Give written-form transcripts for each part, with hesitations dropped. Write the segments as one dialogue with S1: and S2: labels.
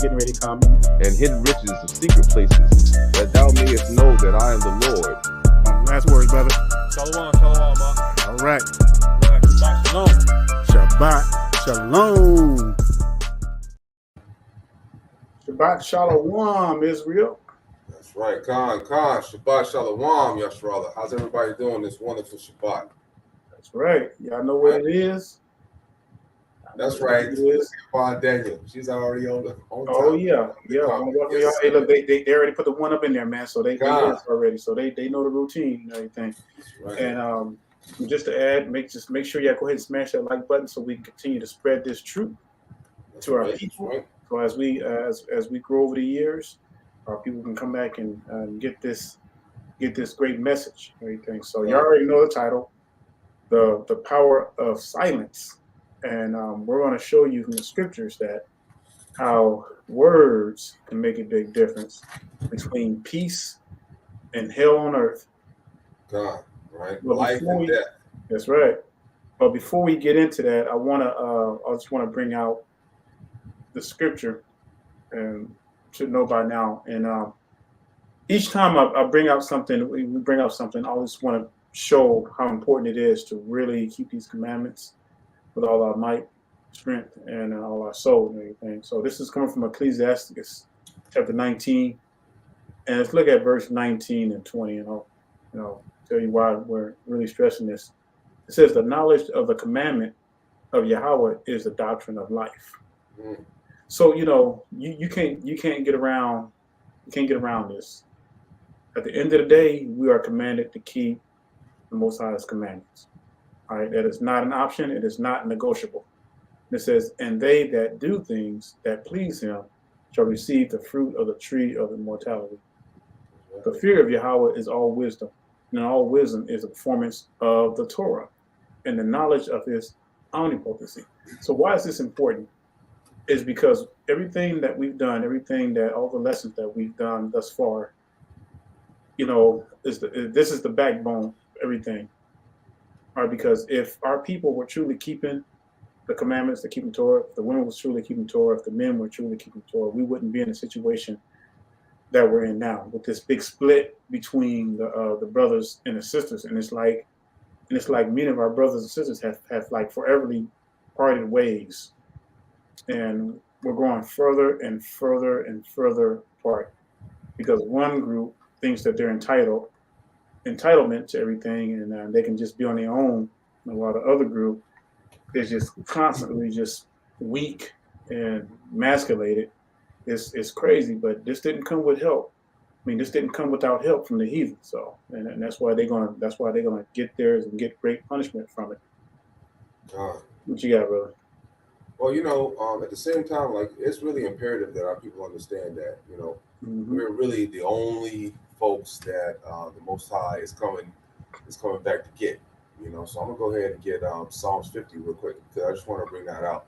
S1: getting ready to come.
S2: And hidden riches of secret places, that thou mayest know that I am the Lord.
S1: Last words, brother.
S3: Shalom, shalom, ma.
S1: All right.
S3: Shabbat shalom.
S1: Shabbat shalom. Shabbat shalom, Israel.
S4: That's right. Khan. Shabbat shalom, Yashrala. How's everybody doing this wonderful Shabbat?
S1: That's right. Y'all know what it is?
S4: That's right. Daniel. She's already on time.
S1: Oh, yeah. Yes. Hey, look, they already put the one up in there, man. So they already. So they know the routine and everything. Right. And just to add, make sure y'all go ahead and smash that like button so we can continue to spread this truth to our people. Right. So as we grow over the years, our people can come back and get this great message. Everything. So y'all already know the title, the power of silence. And we're going to show you from the scriptures that how words can make a big difference between peace and hell on earth.
S4: God, right? Life and death.
S1: That's right. But before we get into that, I just want to bring out the scripture, and should know by now. And each time I bring out something, we bring out something, I always want to show how important it is to really keep these commandments with all our might, strength, and all our soul and everything. So this is coming from Ecclesiastes chapter 19. And let's look at verse 19 and 20, and I'll tell you why we're really stressing this. It says, the knowledge of the commandment of Yahweh is the doctrine of life. Mm. So, you can't get around this. At the end of the day, we are commanded to keep the Most High's commandments. All right, that is not an option. It is not negotiable. It says, and they that do things that please him shall receive the fruit of the tree of immortality. The fear of Yahweh is all wisdom, and all wisdom is the performance of the Torah and the knowledge of his omnipotency. So why is this important? Is because everything that we've done, all the lessons that we've done thus far, this is the backbone of everything. All right, because if our people were truly keeping the commandments, keeping Torah, if the women was truly keeping Torah, if the men were truly keeping Torah, we wouldn't be in a situation that we're in now with this big split between the brothers and the sisters. And it's like many of our brothers and sisters have like foreverly parted ways, and we're going further and further and further apart because one group thinks that they're entitlement to everything, and they can just be on their own, while the other group is just constantly just weak and emasculated. It's crazy, but this didn't come with help. I mean, this didn't come without help from the heathen. So, and that's why they're gonna get theirs and get great punishment from it. What you got, brother?
S4: Well, at the same time, like, it's really imperative that our people understand that, we're really the only folks that the Most High is coming back to get, So I'm gonna go ahead and get Psalms 50 real quick because I just want to bring that out,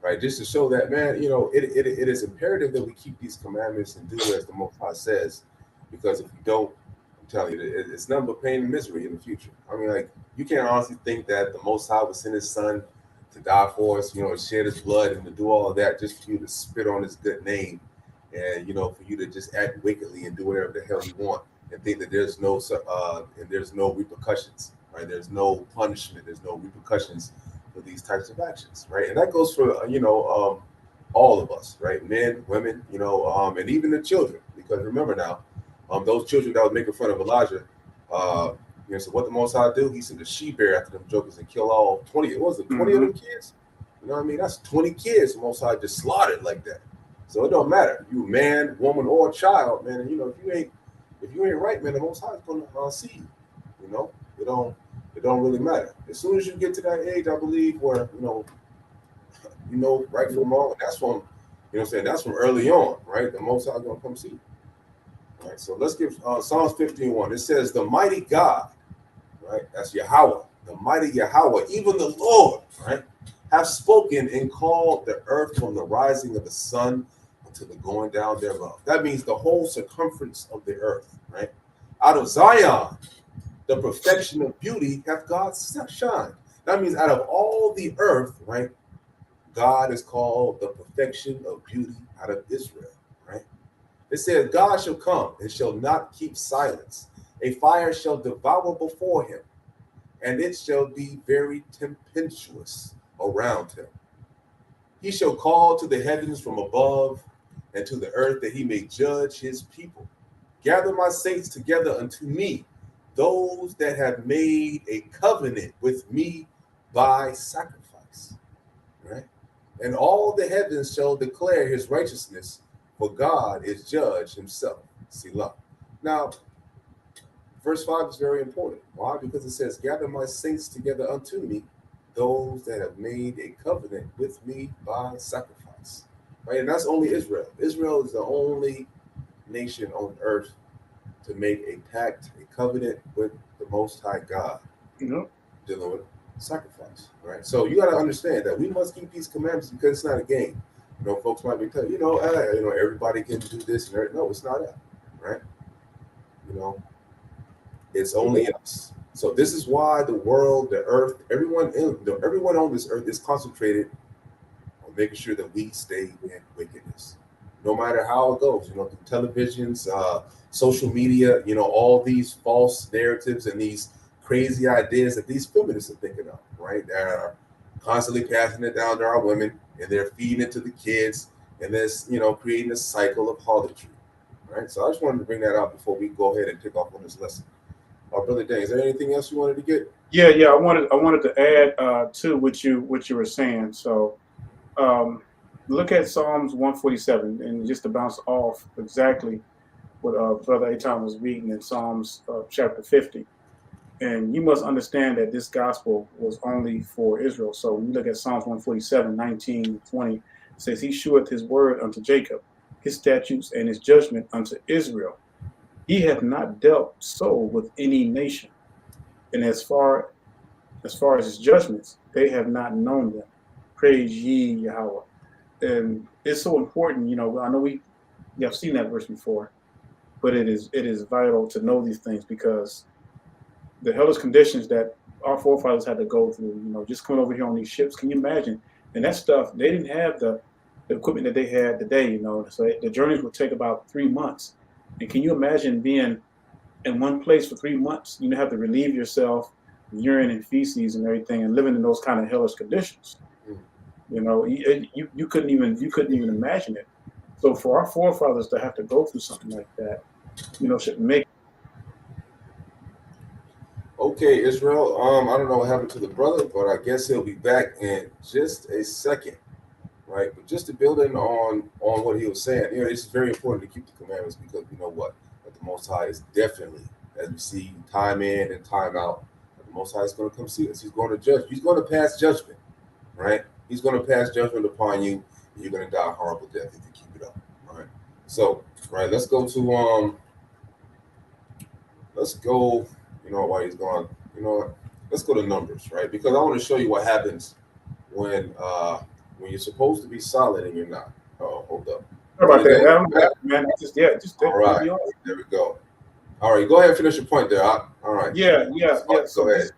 S4: right? Just to show that, man, it is imperative that we keep these commandments and do as the Most High says, because if we don't, I'm telling you, it's nothing but pain and misery in the future. I mean, like, you can't honestly think that the Most High would send His Son to die for us, and shed His blood and to do all of that just for you to spit on His good name. And for you to just act wickedly and do whatever the hell you want and think that there's no repercussions, right? There's no punishment, there's no repercussions for these types of actions, right? And that goes for all of us, right? Men, women, and even the children. Because remember now, those children that was making fun of Elijah, so what the Most High do? He sent a she-bear after them jokers and kill all 20. It wasn't 20 of them kids. You know what I mean? That's 20 kids the Most High just slaughtered like that. So it don't matter, you man, woman, or child, man. And if you ain't right, man, the Most High is gonna see you. It don't really matter. As soon as you get to that age, I believe, where right from wrong. That's from, that's from early on, right? The Most High is gonna come see you. All right. So let's give Psalms 15:1. It says, "The mighty God, right? That's Yahweh, the mighty Yahweh, even the Lord, right, have spoken and called the earth from the rising of the sun to the going down thereof." That means the whole circumference of the earth, right? Out of Zion, the perfection of beauty hath God shined. That means out of all the earth, right, God is called the perfection of beauty out of Israel, right? It says, God shall come and shall not keep silence. A fire shall devour before him, and it shall be very tempestuous around him. He shall call to the heavens from above and to the earth that he may judge his people. Gather my saints together unto me, those that have made a covenant with me by sacrifice. Right? And all the heavens shall declare his righteousness, for God is judge himself. Selah. Now, verse 5 is very important. Why? Because it says, gather my saints together unto me, those that have made a covenant with me by sacrifice. Right? And that's only Israel. Israel is the only nation on earth to make a pact, a covenant with the Most High God, dealing with sacrifice. Right? So you got to understand that we must keep these commandments because it's not a game. You know, folks might be telling everybody can do this and that. No, it's not that. Right? You know, it's only us. So this is why the world, the earth, everyone on this earth is concentrated on making sure that we stay in wickedness, no matter how it goes. You know, through televisions, social media. You know, all these false narratives and these crazy ideas that these feminists are thinking of. Right? They are constantly passing it down to our women, and they're feeding it to the kids, and this, creating a cycle of harlotry. Right? So I just wanted to bring that out before we go ahead and pick off on this lesson. Brother Dan, is there anything else you wanted to get?
S1: Yeah. I wanted to add to what you were saying. So look at Psalms 147, and just to bounce off exactly what Brother Aton was reading in Psalms chapter 50. And you must understand that this gospel was only for Israel. So when you look at Psalms 147, 19, 20, it says, he sheweth his word unto Jacob, his statutes and his judgment unto Israel. He hath not dealt so with any nation. And as far as his judgments, they have not known them. Praise ye Yahweh. And it's so important, I know we have seen that verse before, but it is vital to know these things, because the hellish conditions that our forefathers had to go through, just coming over here on these ships. Can you imagine? And that stuff, they didn't have the equipment that they had today, so the journeys would take about 3 months. And can you imagine being in one place for 3 months? You have to relieve yourself, urine and feces and everything, and living in those kind of hellish conditions. You couldn't even imagine it. So for our forefathers to have to go through something like that, should make.
S4: Okay, Israel. I don't know what happened to the brother, but I guess he'll be back in just a second, right? But just to build in on what he was saying, it's very important to keep the commandments, because you know what? That the Most High is definitely, as we see time in and time out, the Most High is going to come see us. He's going to judge. He's going to pass judgment, right? He's going to pass judgment upon you, and you're going to die a horrible death if you keep it up, right? So, right, let's go to while he's gone, let's go to Numbers, right? Because I want to show you what happens when you're supposed to be solid and you're not. Oh, hold up.
S1: Sorry about that, man. Just
S4: all right. There we go. All right, go ahead and finish your point there. All right.
S1: Yeah. So
S4: go ahead.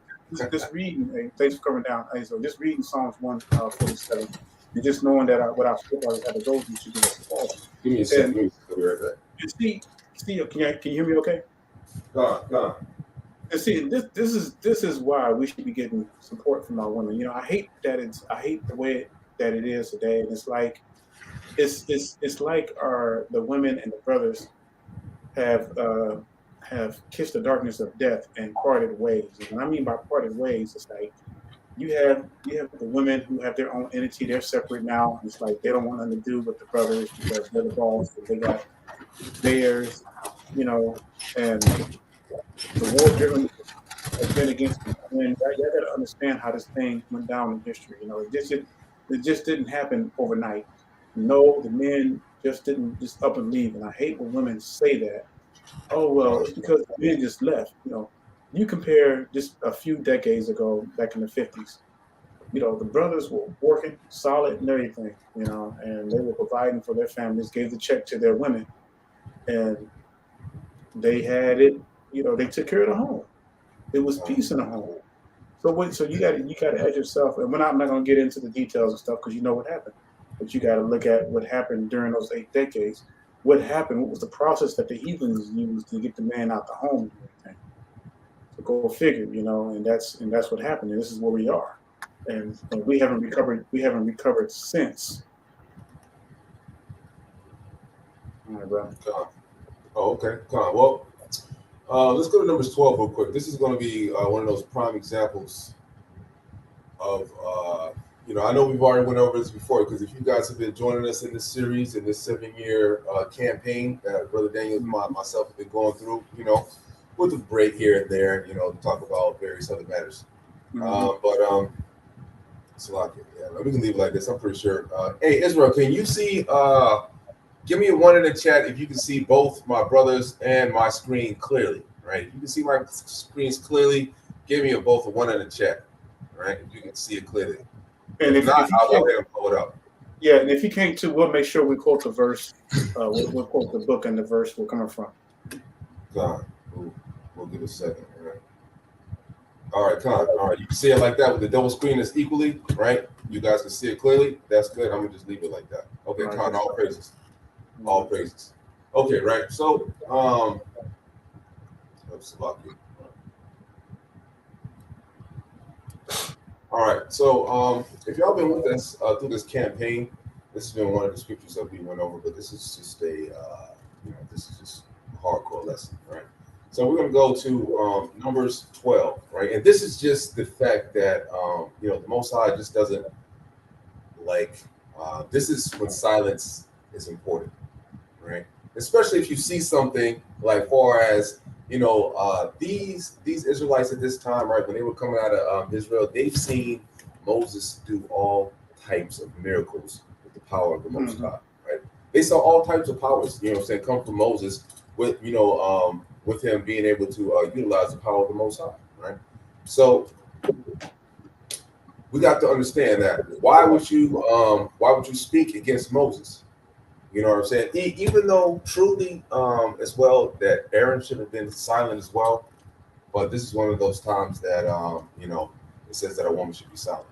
S1: This reading, hey, thanks for coming down. Hey, so just reading Psalms 147, and just knowing that what our forefathers had to go through should give us pause.
S4: Give me a second. Let me be right back.
S1: See, can you hear me okay?
S4: Go on.
S1: And see, this is why we should be getting support from our women. I hate the way that it is today, and it's like the women and the brothers have kissed the darkness of death and parted ways. And what I mean by parted ways, it's like you have the women who have their own entity, they're separate now. It's like they don't want nothing to do with the brothers because they're the boss, they got theirs, and the war driven has been against them. And you got to understand how this thing went down in history. It just didn't happen overnight. No, the men just didn't just up and leave. And I hate when women say that. Oh, well, it's because the men just left. You compare just a few decades ago, back in the 50s, the brothers were working solid and everything, and they were providing for their families, gave the check to their women, and they had it, they took care of the home. It was peace in the home. So you gotta ask yourself, and I'm not gonna get into the details and stuff because you know what happened, but you gotta look at what happened during those 8 decades. What happened? What was the process that the heathens used to get the man out the home and everything? So go figure, and that's what happened. And this is where we are, and we haven't recovered. We haven't recovered since. All right, bro.
S4: Oh, okay. Well, let's go to Numbers 12 real quick. This is going to be one of those prime examples of, I know we've already went over this before, because if you guys have been joining us in this series, in this 7-year campaign that Brother Daniel and myself have been going through, with a break here and there, to talk about various other matters. So we can leave it like this. I'm pretty sure. Hey, Israel, can you see? Give me a 1 in the chat if you can see both my brothers and my screen clearly. Right? If you can see my screens clearly, give me both a 1 in the chat. Right? If you can see it clearly.
S1: And if
S4: not,
S1: you
S4: I'll
S1: can't,
S4: go ahead and pull it up.
S1: Yeah, and if you can't too, we'll make sure we quote the verse. We'll quote the book and the verse we're coming from.
S4: Con, we'll give it a second. All right, Con. All right, you can see it like that with the double screen is equally, right? You guys can see it clearly. That's good. I'm gonna just leave it like that. Okay,
S1: All right,
S4: Con. All praises. All praises. Okay, right. So, all right. So, if y'all been with us through this campaign, this has been one of the scriptures that we went over, but this is just this is just a hardcore lesson, right? So we're going to go to Numbers 12, right? And this is just the fact that, the Most High just doesn't like, this is when silence is important, right? Especially if you see something like far as, these Israelites at this time, right, when they were coming out of Israel, they've seen Moses do all types of miracles with the power of the Most High, right? They saw all types of powers, come from Moses with, with him being able to utilize the power of the Most High, right? So we got to understand that why would you speak against Moses? You know what I'm saying? Even though truly as well that Aaron should have been silent as well, but this is one of those times that it says that a woman should be silent.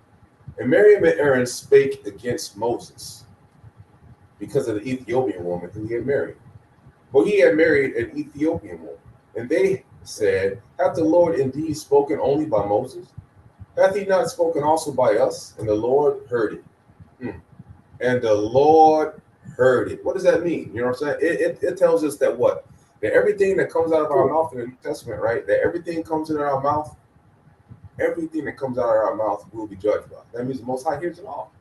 S4: And Miriam and Aaron spake against Moses because of the Ethiopian woman who he had married. Well, he had married an Ethiopian woman. And they said, hath the Lord indeed spoken only by Moses? Hath he not spoken also by us? And the Lord heard it. And the Lord heard it. What does that mean? You know what I'm saying? It tells us that what? That everything that comes out of our mouth in the New Testament, right? That everything comes in our mouth, everything that comes out of our mouth will be judged by. That means the Most High hears it all.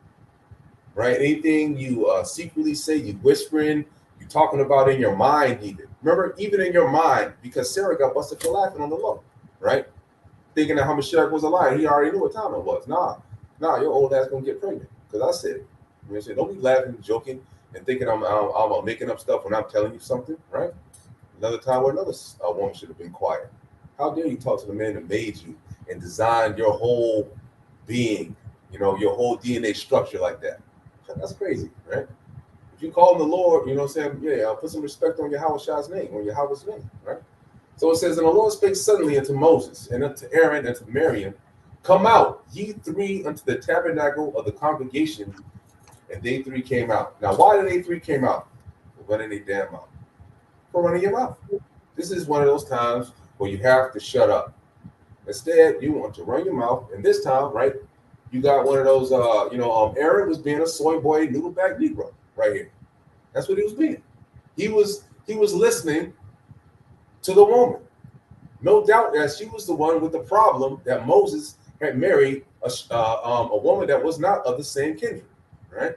S4: Right? Anything you secretly say, you whispering, you talking about in your mind even. Remember, even in your mind, because Sarah got busted for laughing on the low, right? Thinking that Hamashiach was a liar. He already knew what time it was. Nah, your old ass gonna get pregnant. Because I said it. You know what I'm saying? Don't be laughing, joking, and thinking I'm making up stuff when I'm telling you something, right? Another time where another woman should have been quiet. How dare you talk to the man that made you and designed your whole being, your whole DNA structure like that? That's crazy, right? If you call him the Lord, you know what I'm saying? Yeah, put some respect on Yahweh's name, on Yahweh's name, right? So it says, and the Lord spake suddenly unto Moses and unto Aaron and to Miriam, come out, ye three, unto the tabernacle of the congregation. And they three came out. Now, why did they three came out? For running their damn mouth. For running your mouth. This is one of those times where you have to shut up. Instead, you want to run your mouth. And this time, right, you got one of those, Aaron was being a soy boy, noodle bag Negro right here. That's what he was being. He was listening to the woman. No doubt that she was the one with the problem that Moses had married a woman that was not of the same kindred, right?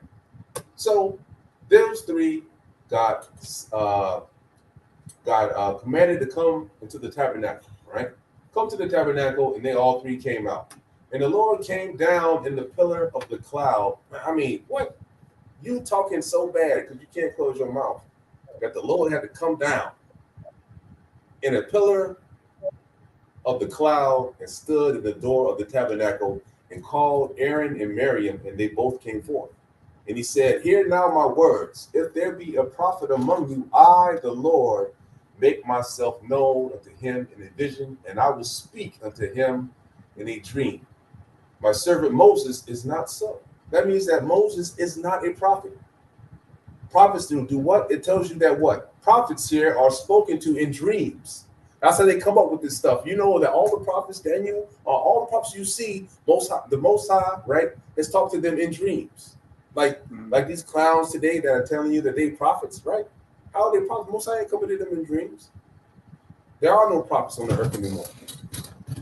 S4: So those three got commanded to come into the tabernacle, right? Come to the tabernacle, and they all three came out. And the Lord came down in the pillar of the cloud. I mean, what? You talking so bad because you can't close your mouth that the Lord had to come down in a pillar of the cloud and stood at the door of the tabernacle and called Aaron and Miriam, and they both came forth. And he said, hear now my words. If there be a prophet among you, I, the Lord, make myself known unto him in a vision, and I will speak unto him in a dream. My servant Moses is not so. That means that Moses is not a prophet. Prophets do what? It tells you that what? Prophets here are spoken to in dreams. That's how they come up with this stuff. You know that all the prophets, Daniel, all the prophets you see, the Most High, right, has talked to them in dreams. Like these clowns today that are telling you that they prophets, right? How are they prophets? Most High ain't coming to them in dreams. There are no prophets on the earth anymore.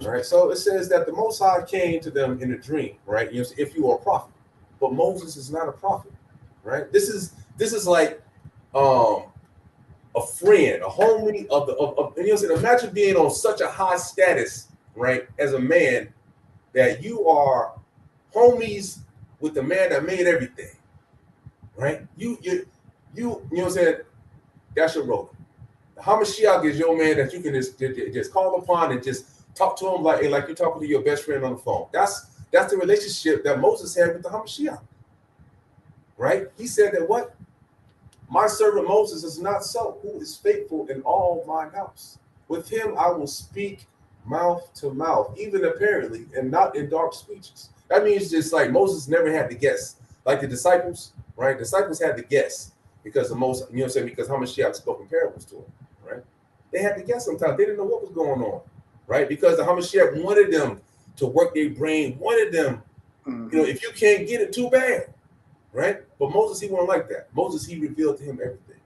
S4: Right? So it says that the Most High came to them in a dream, right? If you are a prophet. But Moses is not a prophet, right? This is like a friend, a homie of you know, imagine being on such a high status, right, as a man, that you are homies with the man that made everything, right? You know what I'm saying? That's your role. The Hamashiach is your man that you can just call upon and just talk to him like you're talking to your best friend on the phone. That's the relationship that Moses had with the Hamashiach, right? He said that what? My servant Moses is not so, who is faithful in all my house. With him I will speak mouth to mouth, even apparently, and not in dark speeches. That means just like Moses never had to guess. Like the disciples, right? Disciples had to guess because because Hamashiach spoke in parables to them, right? They had to guess sometimes. They didn't know what was going on, right? Because the Hamashiach wanted them to work their brain, wanted them, if you can't get it, too bad. Right? But Moses, he wasn't like that. Moses, he revealed to him everything.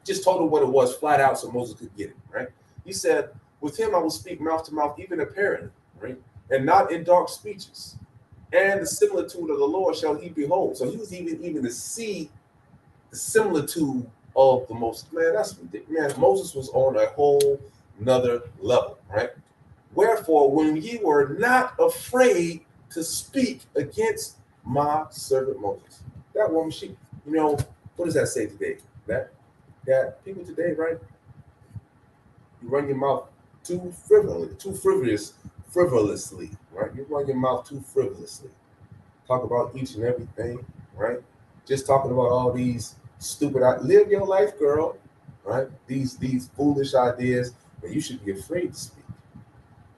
S4: Just told him what it was flat out so Moses could get it, right? He said, with him I will speak mouth to mouth, even apparently, right? And not in dark speeches. And the similitude of the Lord shall he behold. So he was even to see the similitude of the Most. Man, that's ridiculous. Man, Moses was on a whole nother level, right? Wherefore, when ye were not afraid to speak against my servant Moses. That woman, what does that say today? That people today, right? You run your mouth too frivolously, right? You run your mouth too frivolously. Talk about each and everything, right? Just talking about all these stupid, live your life, girl, right? These foolish ideas, but you should be afraid to speak.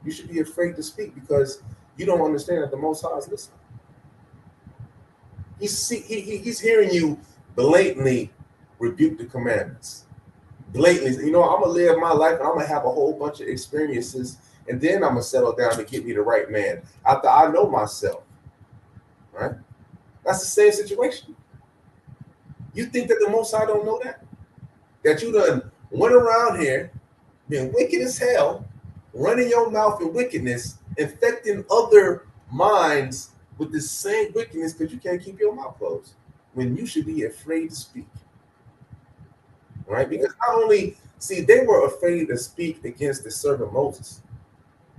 S4: You should be afraid to speak because you don't understand that the Most High is listening. He's hearing you blatantly rebuke the commandments. Blatantly, I'm going to live my life and I'm going to have a whole bunch of experiences and then I'm going to settle down and get me the right man after I know myself, right? That's the same situation. You think that the Most High don't know that? That you done went around here, been wicked as hell, running your mouth in wickedness, infecting other minds with the same wickedness because you can't keep your mouth closed when you should be afraid to speak, right? Because not only, they were afraid to speak against the servant Moses,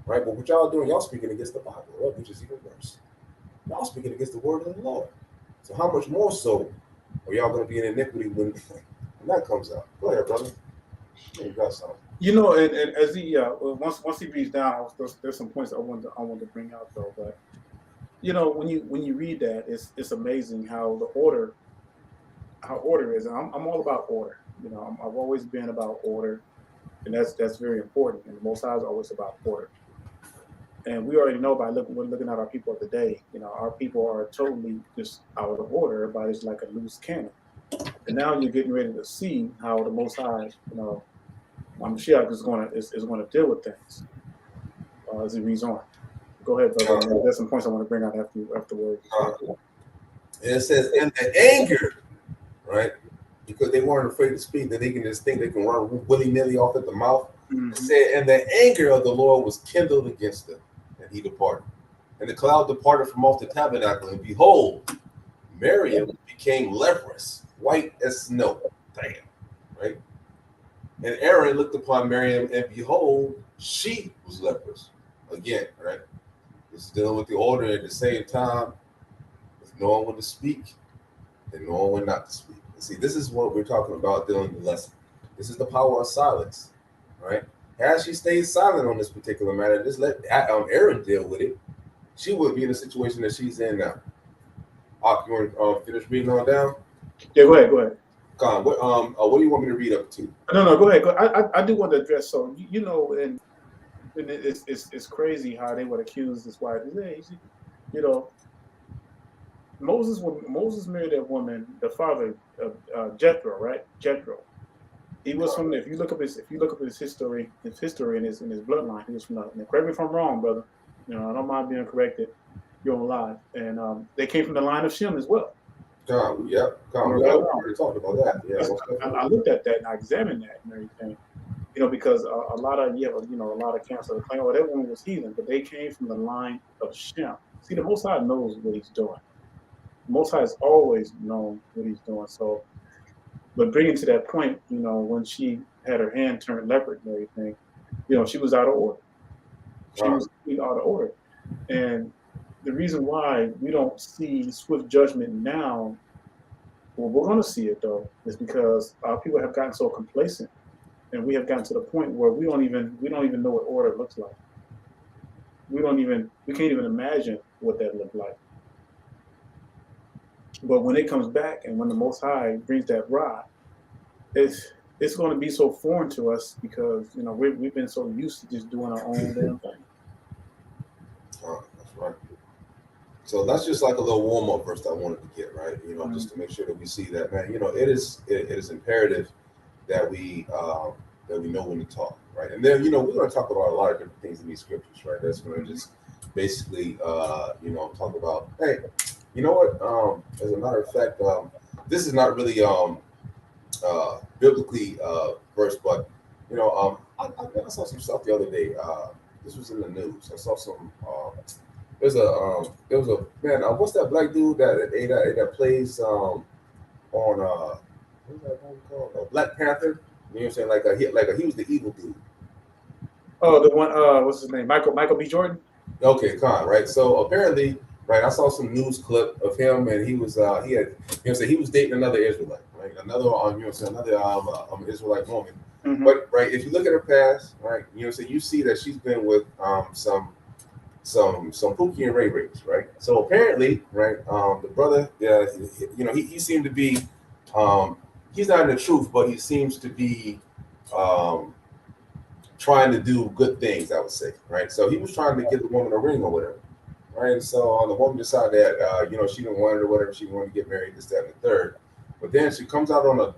S4: right? But what y'all doing, y'all speaking against the Bible, right? Which is even worse. Y'all speaking against the word of the Lord. So how much more so are y'all going to be in iniquity when that comes out? Go ahead, brother. You got something.
S1: And as he once he reads down, there's some points I wanted to bring out though, but when you read that, it's amazing how order is. And I'm all about order. I've always been about order, and that's very important. And the Most High is always about order. And we already know by looking at our people of the day, our people are totally just out of order. Everybody's like a loose cannon. And now you're getting ready to see how the Most High, Mashiach is going to deal with things as he reads on. Go ahead, brother. There's some points I want to bring out afterwards.
S4: And it says, and the anger, right? Because they weren't afraid to speak, that they can just think they can run willy-nilly off at the mouth. It said, and the anger of the Lord was kindled against them, and he departed. And the cloud departed from off the tabernacle, and behold, Miriam became leprous, white as snow. Damn, right? And Aaron looked upon Miriam, and behold, she was leprous. Again, right? This is dealing with the order at the same time, with knowing when to speak and knowing when not to speak. And see, this is what we're talking about dealing with the lesson. This is the power of silence, right? As she stays silent on this particular matter, just let Aaron deal with it. She would be in the situation that she's in now. You want to finish reading on down?
S1: Yeah, go ahead.
S4: Con, what do you want me to read up to?
S1: No, go ahead. I do want to address, so and And it's crazy how they would accuse this wife. Hey, you know, when Moses married that woman, the father of Jethro, right? Jethro. He was from. If you look up his history and his bloodline, he was from. Correct me if I'm wrong, brother. I don't mind being corrected. You're alive, and they came from the line of Shem as well.
S4: We already talked about that. Yeah,
S1: I looked at that and I examined that and everything. Because a lot of a lot of camps that claim, oh, that woman was heathen, but they came from the line of Shem. See, the Most High knows what He's doing. The Most High has always known what He's doing. So, but bringing to that point, when she had her hand turned leopard and everything, she was out of order. She was out of order, and the reason why we don't see swift judgment now, well, we're going to see it though, is because our people have gotten so complacent. And we have gotten to the point where we don't even know what order looks like. We can't even imagine what that looked like. But when it comes back and when the Most High brings that rod, it's going to be so foreign to us because we've been so used to just doing our own damn thing.
S4: That's right. So that's just like a little warm up verse I wanted to get right. Just to make sure that we see that, man. It is imperative that we know when to talk, right? And then we're going to talk about a lot of different things in these scriptures, right? That's going to just basically talk about, hey, you know what? As a matter of fact, this is not really biblically versed, but I saw some stuff the other day. This was in the news. I saw some. There was a man. What's that black dude that plays on what's that movie called? Black Panther. You know what I'm saying? He was the evil dude.
S1: Oh, the one. What's his name? Michael B. Jordan.
S4: Okay, right. So apparently, right, I saw some news clip of him, and he was he was dating another Israelite, right? Another Israelite woman. Mm-hmm. But right, if you look at her past, right, so you see that she's been with some Pookie and Ray Rays, right? So apparently, right, the brother, he seemed to be. He's not in the truth, but he seems to be trying to do good things, I would say, right? So he was trying to get the woman a ring or whatever, right? And so the woman decided that she didn't want it or whatever, she wanted to get married, this, that, and the third. But then she comes out on a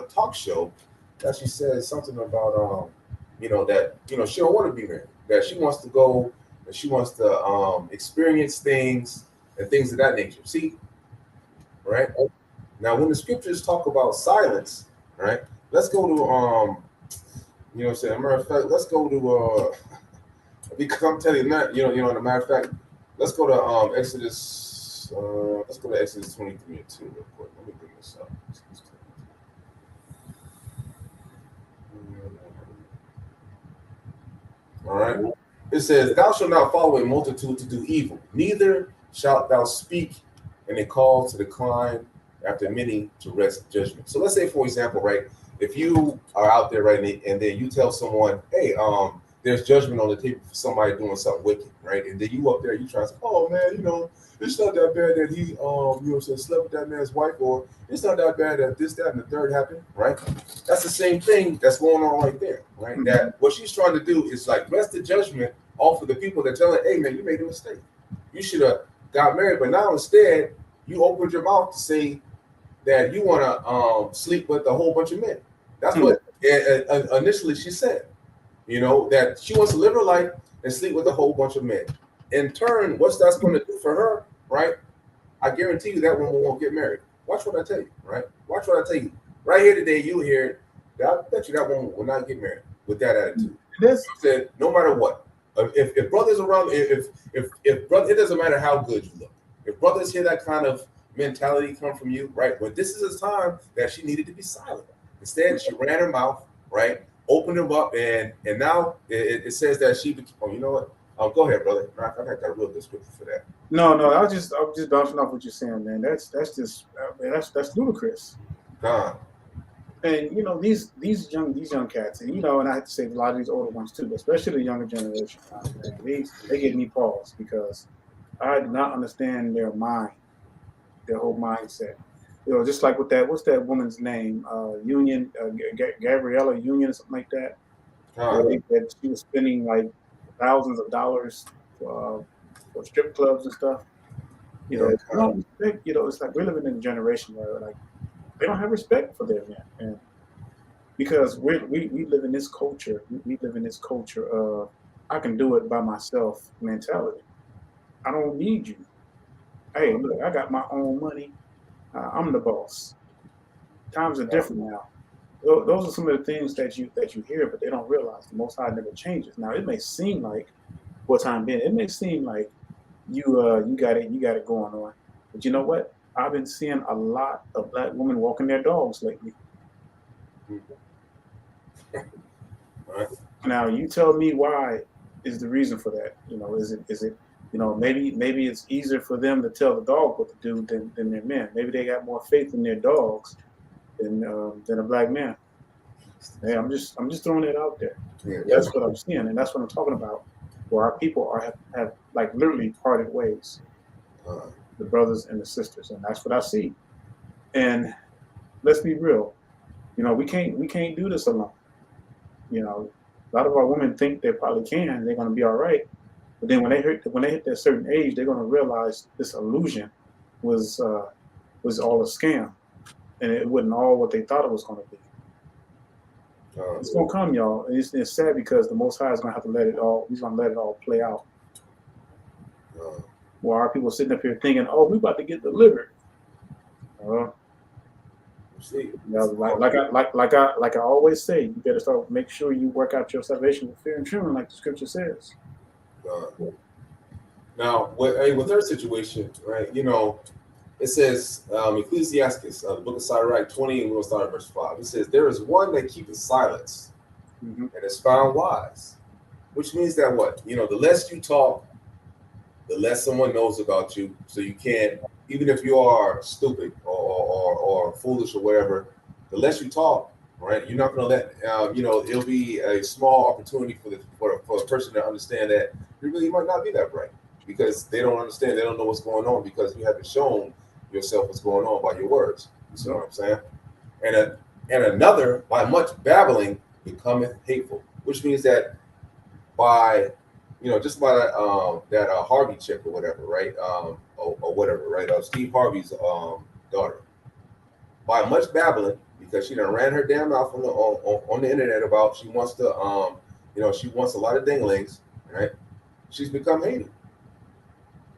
S4: talk show that she says something about that she don't want to be married, that she wants to go and she wants to experience things and things of that nature. See, right? Now, when the scriptures talk about silence, right? Let's go to what I'm saying. Matter of fact, let's go to because I'm telling you that as a matter of fact, let's go to Exodus. Let's go to Exodus 23 and 2 real quick. Let me bring this up. All right. It says, "Thou shalt not follow a multitude to do evil, neither shalt thou speak in a call to decline after many to rest judgment." So let's say, for example, right, if you are out there, right, and then you tell someone, hey, there's judgment on the table for somebody doing something wicked, right? And then you up there, you try to say, oh man, it's not that bad that he slept with that man's wife, or it's not that bad that this, that, and the third happened, right? That's the same thing that's going on right there, right? Mm-hmm. That what she's trying to do is like rest the judgment off of the people that tell her, hey man, you made a mistake. You should have got married, but now instead you opened your mouth to say that you want to sleep with a whole bunch of men. That's what initially she said, that she wants to live her life and sleep with a whole bunch of men. In turn, what's that's going to do for her, right? I guarantee you that woman won't get married. Watch what I tell you, right? Watch what I tell you. Right here today, you hear that I bet you that woman will not get married with that attitude. This said, no matter what. If brothers around, if brother, it doesn't matter how good you look. If brothers hear that kind of mentality come from you, right? But this is a time that she needed to be silent. Instead, she ran her mouth, right? Opened them up, and now it says that she became. Oh, you know what? Go ahead, brother. I got a real good scripture for that.
S1: No, I was just bouncing off what you're saying, man. That's just that's ludicrous. And these young cats, and and I have to say a lot of these older ones too, but especially the younger generation. They give me pause because I do not understand their mind, their whole mindset. Just like with that, what's that woman's name? Gabriella Union or something like that. That she was spending like thousands of dollars for strip clubs and stuff. You know, they don't respect, you know, it's like we're living in a generation where like they don't have respect for their men. And because we live in this culture, we live in this culture of I can do it by myself mentality. I don't need you. Hey, look, I got my own money. I'm the boss. Times are different now. Those are some of the things that you hear, but they don't realize the Most High never changes. Now, it may seem like what time been. It may seem like you got it going on, but you know what? I've been seeing a lot of black women walking their dogs lately.
S4: Right.
S1: Now, you tell me why is the reason for that? You know, is it you know maybe it's easier for them to tell the dog what to do than their men. Maybe they got more faith in their dogs than a black man. Hey, I'm just throwing it out there.
S4: Yeah.
S1: That's what I'm seeing, and that's what I'm talking about. Where our people have like literally parted ways, the brothers and the sisters, and that's what I see. And let's be real, you know, we can't do this alone. You know, a lot of our women think they probably can, they're going to be all right, but then when they hit that certain age, they're going to realize this illusion was all a scam, and it wasn't all what they thought it was going to be. It's gonna come, y'all. And it's sad because the Most High is gonna have to let it all. He's gonna let it all play out. While our people sitting up here thinking, "Oh, we about to get delivered."
S4: See,
S1: You know, like I always say, you better start make sure you work out your salvation with fear and trembling, like the Scripture says.
S4: Now, with her situation, right? You know, it says Ecclesiastes, the book of Sirach 20, and we'll start at verse 5. It says, "There is one that keepeth silence and is found wise," which means that what? You know, the less you talk, the less someone knows about you. So you can't, even if you are stupid or foolish or whatever, the less you talk, right? You're not going to let, you know, it'll be a small opportunity for the person to understand that you really might not be that bright because they don't understand, they don't know what's going on because you haven't shown yourself what's going on by your words. You see what I'm saying? And another, by much babbling, becometh hateful, which means that by, you know, just by that Harvey chick or whatever, right? Or whatever, right? Steve Harvey's daughter. By much babbling, because she done ran her damn mouth on the internet about she wants to, you know, she wants a lot of dinglings, right? She's become hated.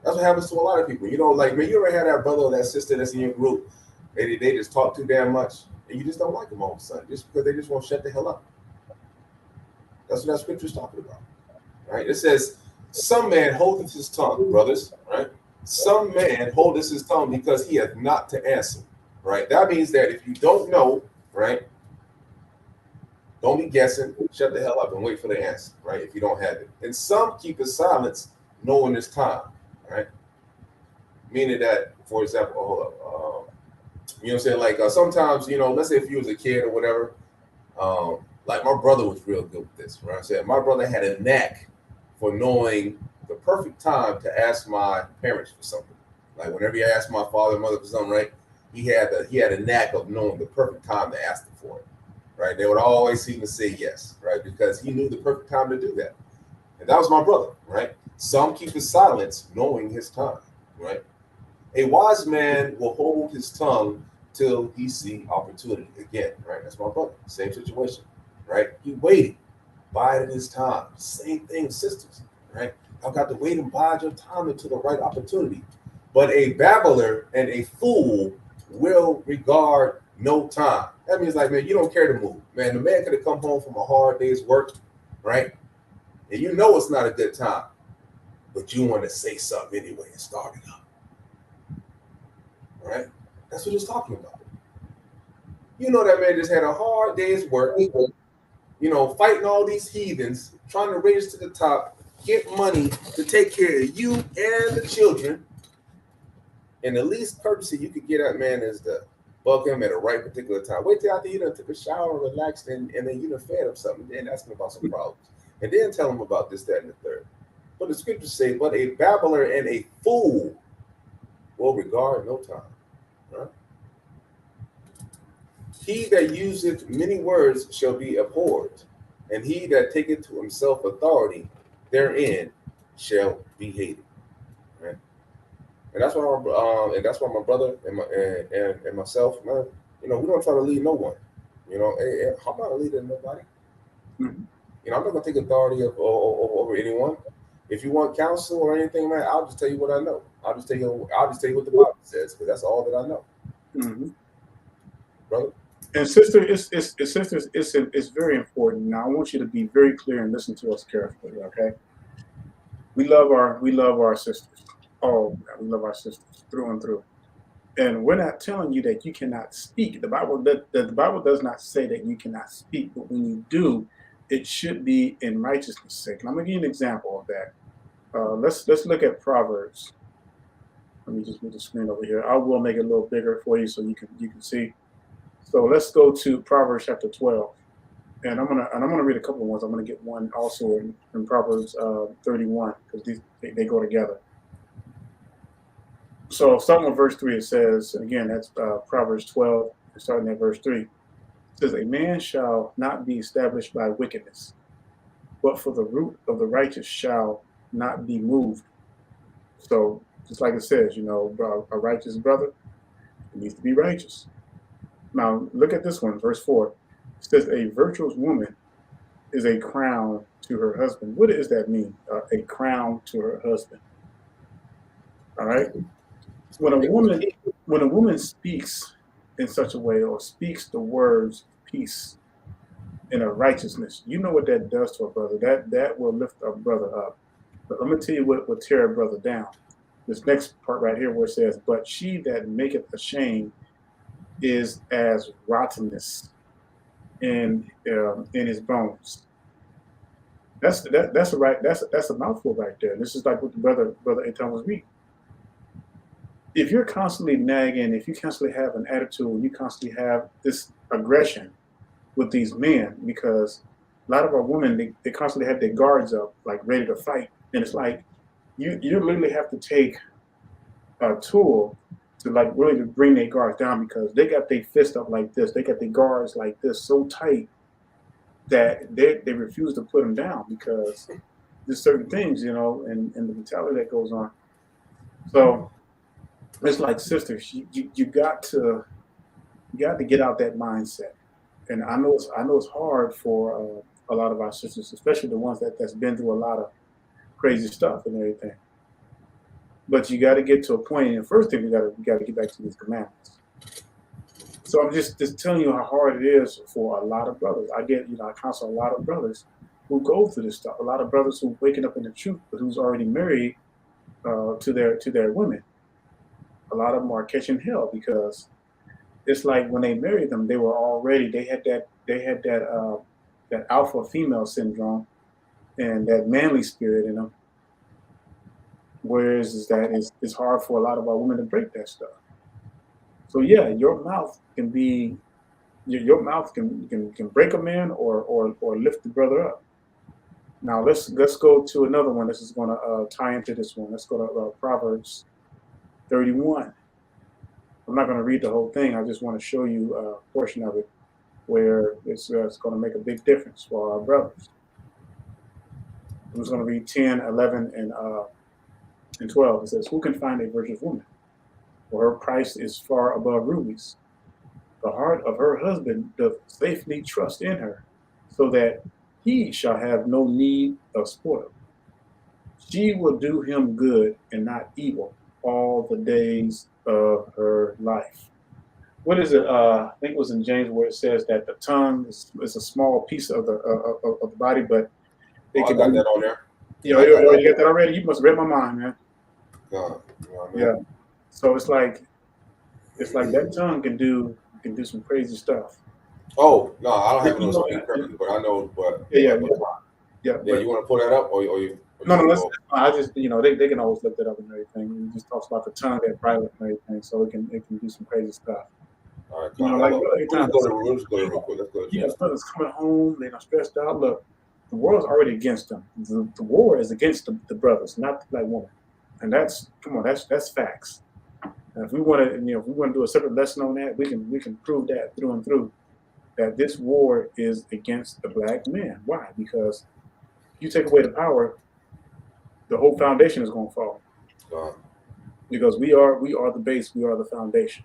S4: That's what happens to a lot of people. You know, like, man, you ever had that brother or that sister that's in your group, they just talk too damn much, and you just don't like them all of a sudden, just because they just won't shut the hell up. That's what that scripture's talking about, right? It says, "Some man holdeth his tongue," brothers, right? "Some man holdeth his tongue because he hath not to answer," right? That means that if you don't know, right, don't be guessing, shut the hell up and wait for the answer, right, if you don't have it. "And some keep his silence, knowing his time," right? Meaning that, for example, hold up, you know what I'm saying? Like sometimes, you know, let's say if you was a kid or whatever, like my brother was real good with this, right? I said my brother had a knack for knowing the perfect time to ask my parents for something. Like whenever he asked my father and mother for something, right, he had a knack of knowing the perfect time to ask them for it, right? They would always seem to say yes, right, because he knew the perfect time to do that. And that was my brother, right? "Some keep his silence, knowing his time," right? "A wise man will hold his tongue till he see opportunity." Again, right? That's my brother. Same situation, right? He waited, bided his time. Same thing, sisters, right? I've got to wait and bide your time until the right opportunity. "But a babbler and a fool will regard no time." That means, like, man, you don't care to move. Man, the man could have come home from a hard day's work, right? And you know it's not a good time, but you want to say something anyway and start it up. Right? That's what he's talking about. You know that man just had a hard day's work, you know, fighting all these heathens, trying to raise to the top, get money to take care of you and the children. And the least courtesy you could get that man is to bug him at a right particular time. Wait till after you done took a shower, relaxed, and then you done fed him something, then ask him about some problems. And then tell him about this, that, and the third. But the scriptures say, "But a babbler and a fool will regard no time." Right? "He that useth many words shall be abhorred, and he that taketh to himself authority therein shall be hated. Right? And that's why my brother and myself, man, we don't try to lead no one. Hey, I'm not a leader of nobody.
S1: Mm-hmm.
S4: I'm not gonna take authority over anyone. If you want counsel or anything, man, I'll just tell you what I know. I'll just tell you what the Bible says, because that's all that I know.
S1: Mm-hmm.
S4: Brother.
S1: And sister, it's very important. Now I want you to be very clear and listen to us carefully, okay? We love our sisters. Oh, we love our sisters through and through. And we're not telling you that you cannot speak. The Bible does not say that you cannot speak, but when you do, it should be in righteousness' sake. And I'm gonna give you an example of that. Let's look at Proverbs. Let me just move the screen over here. I will make it a little bigger for you so you can see. So let's go to Proverbs chapter 12, and I'm gonna read a couple of ones. I'm gonna get one also in Proverbs 31, because they go together. So starting with verse 3, it says, and again, that's Proverbs 12, starting at verse 3. It says, "A man shall not be established by wickedness, but for the root of the righteous shall not be moved." So just like it says, a righteous brother needs to be righteous. Now look at this one, verse 4. It says, "A virtuous woman is a crown to her husband." What does that mean? A crown to her husband. All right. When a woman speaks in such a way, or speaks the words peace and of righteousness, you know what that does to a brother. That will lift a brother up. But let me tell you what will tear a brother down. This next part right here, where it says, "But she that maketh ashamed is as rottenness in his bones." That's a mouthful right there. This is like what the brother Eitan was reading. If you're constantly nagging, if you constantly have an attitude, you constantly have this aggression with these men, because a lot of our women, they constantly have their guards up, like ready to fight. And it's like you literally have to take a tool to like really to bring their guards down, because they got their fist up like this. They got their guards like this so tight that they refuse to put them down, because there's certain things, and the mentality that goes on. So it's like, sisters, you got to get out that mindset. And I know it's hard for a lot of our sisters, especially the ones that's been through a lot of crazy stuff and everything. But you got to get to a point, and the first thing we got to get back to these commandments. So I'm just telling you how hard it is for a lot of brothers. I counsel a lot of brothers who go through this stuff. A lot of brothers who waking up in the truth, but who's already married to their women. A lot of them are catching hell, because it's like when they married them, they had that alpha female syndrome and that manly spirit in them. Whereas it's hard for a lot of our women to break that stuff. So yeah, your mouth can be your mouth can break a man or lift the brother up. Now let's go to another one. This is going to tie into this one. Let's go to Proverbs 31. I'm not going to read the whole thing. I just want to show you a portion of it where it's going to make a big difference for our brothers. I'm just going to read 10, 11, and 12. It says, "Who can find a virtuous woman? For her price is far above rubies. The heart of her husband doth safely trust in her, so that he shall have no need of spoil. She will do him good and not evil all the days of her life." What is it? I think it was in James where it says that the tongue is a small piece of the body, but
S4: I got that on there.
S1: You got that already? You must have read my mind, man. Yeah. So it's like that tongue can do some crazy stuff.
S4: Oh no, I don't have it on screen currently, but I know. But
S1: Yeah.
S4: You want to pull that up, or you?
S1: No. I just they can always look that up and everything. It just talks about the tongue, that private and everything, so it can do some crazy stuff.
S4: All right, let's go to real quick. Let's go to
S1: brothers coming home, they're not stressed out. Look, the world's already against them. The war is against the brothers, not the black woman, and that's facts. And if we want to, if we want to do a separate lesson on that, we can prove that through and through. that this war is against the black man. Why? Because you take away the power, the whole foundation is going to fall. Because we are the base, we are the foundation.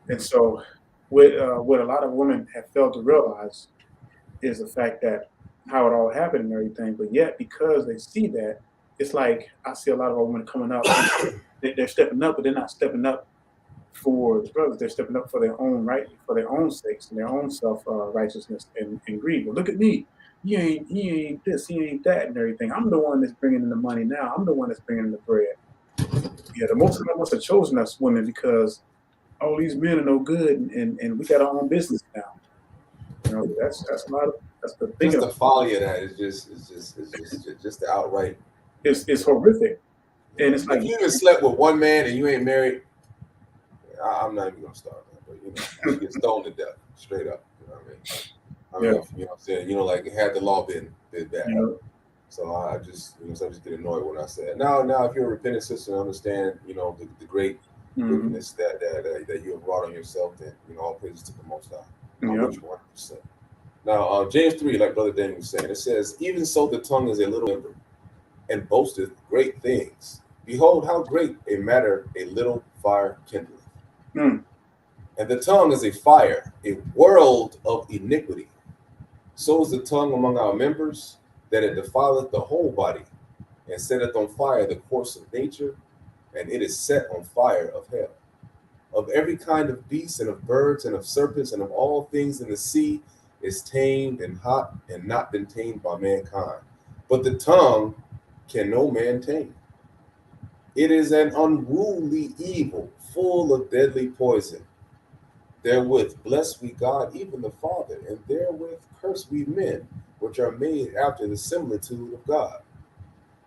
S1: And so, what a lot of women have failed to realize is the fact that how it all happened and everything. But yet, because they see that, it's like I see a lot of our women coming up. They're stepping up, but they're not stepping up for the brothers. They're stepping up for their own right, for their own sakes and their own self righteousness and greed. Well, look at me. He ain't this, he ain't that, and everything. I'm the one that's bringing in the money now. I'm the one that's bringing in the bread. Yeah, the Most High must have chosen us women because all these men are no good, and we got our own business now. You know, that's a lot of that's the thing.
S4: Just the folly of that is just the outright.
S1: It's horrific, and it's like
S4: if you even slept with one man and you ain't married, I'm not even gonna start that. But you get stoned to death, straight up. You know what I mean? You know what I'm saying? Like had the law been bad.
S1: Yeah.
S4: So I just I just get annoyed when I say it. Now if you're a repentant sister and understand, the great wickedness that you have brought on yourself, then all praises to the Most High. I'm with you 100%. Now James 3, like Brother Daniel was saying, it says, even so the tongue is a little member, and boasteth great things. Behold, how great a matter a little fire kindleth. And the tongue is a fire, a world of iniquity. So is the tongue among our members, that it defileth the whole body, and setteth on fire the course of nature, and it is set on fire of hell. Of every kind of beast, and of birds, and of serpents, and of all things in the sea, is tamed and hot, and not been tamed by mankind. But the tongue can no man tame. It is an unruly evil, full of deadly poison. Therewith bless we God, even the Father, and therewith curse we men, which are made after the similitude of God.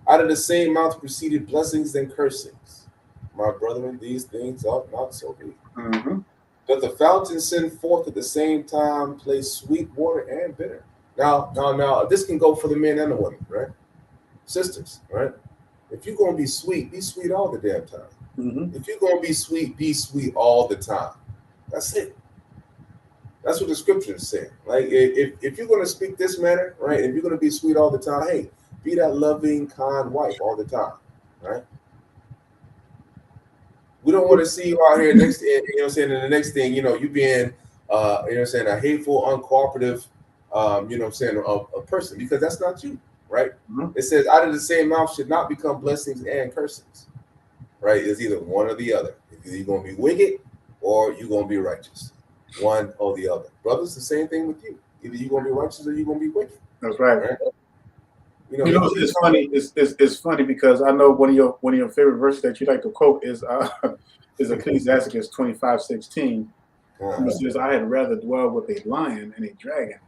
S4: Out of the same mouth proceeded blessings and cursings. My brethren, these things ought not so be. Doth the fountain send forth at the same time play sweet water and bitter? Now, this can go for the men and the women, right? Sisters, right? If you're going to be sweet all the damn time. If you're going to be sweet all the time. That's it. That's what the scripture is saying. Like, if you're going to speak this manner, right? If you're going to be sweet all the time, hey, be that loving, kind wife all the time, right? We don't want to see you out here next, and the next thing, you being, a hateful, uncooperative, a person, because that's not you, right? It says, out of the same mouth should not become blessings and cursings, right? It's either one or the other. Either you're going to be wicked or you're going to be righteous, one or the other. Brothers, the same thing with you. Either you're going to be righteous or you're going to be wicked.
S1: That's right. It's funny. It's funny because I know one of your favorite verses that you like to quote is Ecclesiastes 25:16. It says, "I had rather dwell with a lion and a dragon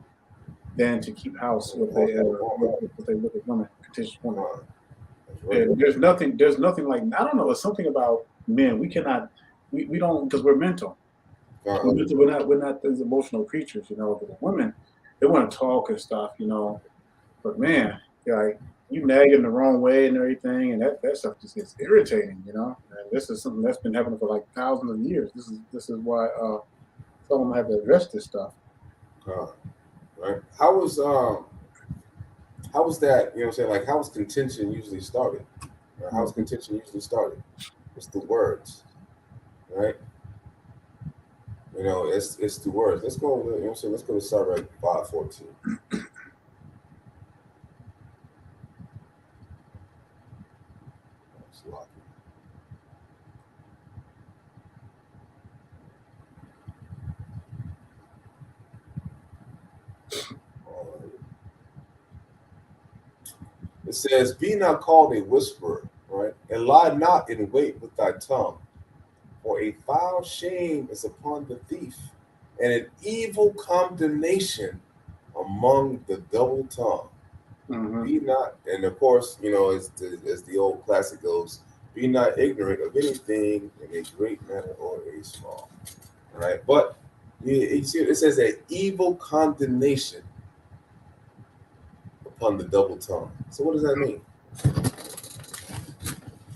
S1: than to keep house with a wicked woman, contentious woman." And there's nothing like, I don't know. It's something about men. We cannot. We don't, because we're mental. We're not these emotional creatures, But the women, they want to talk and stuff, But man, like, you nagging the wrong way and everything, and that stuff just gets irritating, And this is something that's been happening for like thousands of years. This is why some of them have to address this stuff.
S4: Right? How was that? Like, how was contention usually started? How was contention usually started? It's the words, right? It's the words. Let's go. Let's go to Psalm 5:14. It says, "Be not called a whisperer, right? And lie not in wait with thy tongue. For a foul shame is upon the thief, and an evil condemnation among the double tongue. Be not," and of course, as the old classic goes, "Be not ignorant of anything in a great matter or a small." All right, but you see, it says an evil condemnation upon the double tongue. So what does that mean?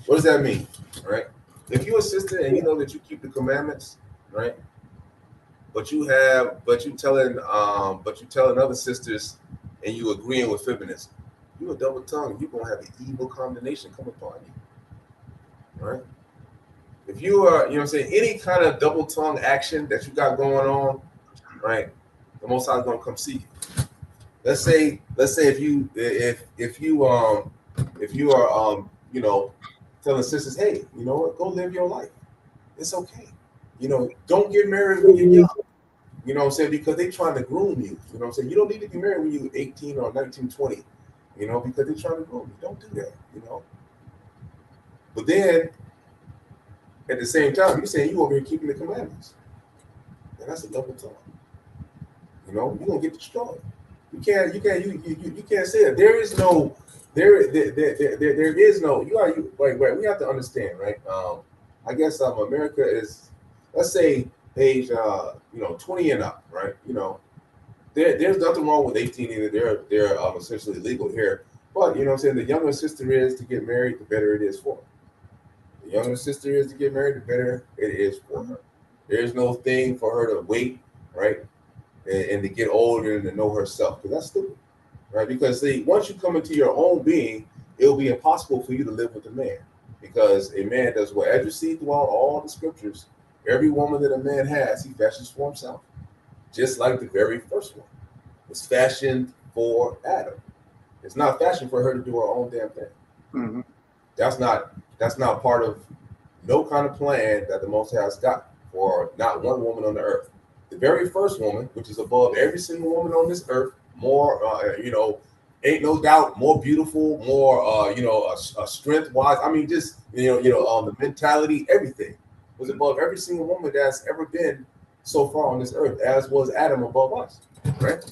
S4: What does that mean? Right? If you're a sister and you know that you keep the commandments, right? but you telling other sisters, and you agreeing with feminism. You a double tongue. You gonna have an evil condemnation come upon you, right? If you are, you know what I'm saying, any kind of double tongue action that you got going on, right? The Most High is gonna come see you. Let's say if you are you know, telling sisters, hey, you know what, go live your life. It's okay. You know, don't get married when you're young. You know what I'm saying? Because they're trying to groom you. You know what I'm saying? You don't need to be married when you're 18 or 19, 20. You know, because they're trying to groom you. Don't do that. You know. But then, at the same time, you're saying you over here keeping the commandments, and that's a double tongue. You know, you're gonna get destroyed. You can't say that. There is no. There is no. We have to understand, right? I guess America is, let's say, age 20 and up, right? You know, there's nothing wrong with 18 either. They're essentially legal here, but you know what I'm saying, the younger sister is to get married, the better it is for her. The younger sister is to get married, the better it is for her. There's no thing for her to wait, right, and to get older and to know herself, because that's stupid, right? Because see, once you come into your own being, it'll be impossible for you to live with a man, because a man does what, as you see throughout all the scriptures, every woman that a man has, he fashions for himself. Just like the very first one was fashioned for Adam. It's not fashioned for her to do her own damn thing.
S1: Mm-hmm.
S4: That's not part of no kind of plan that the Most High has got for not one woman on the earth. The very first woman, which is above every single woman on this earth, more ain't no doubt more beautiful, more strength wise. I mean, just the mentality, everything was above every single woman that's ever been so far on this earth, as was Adam above us, right?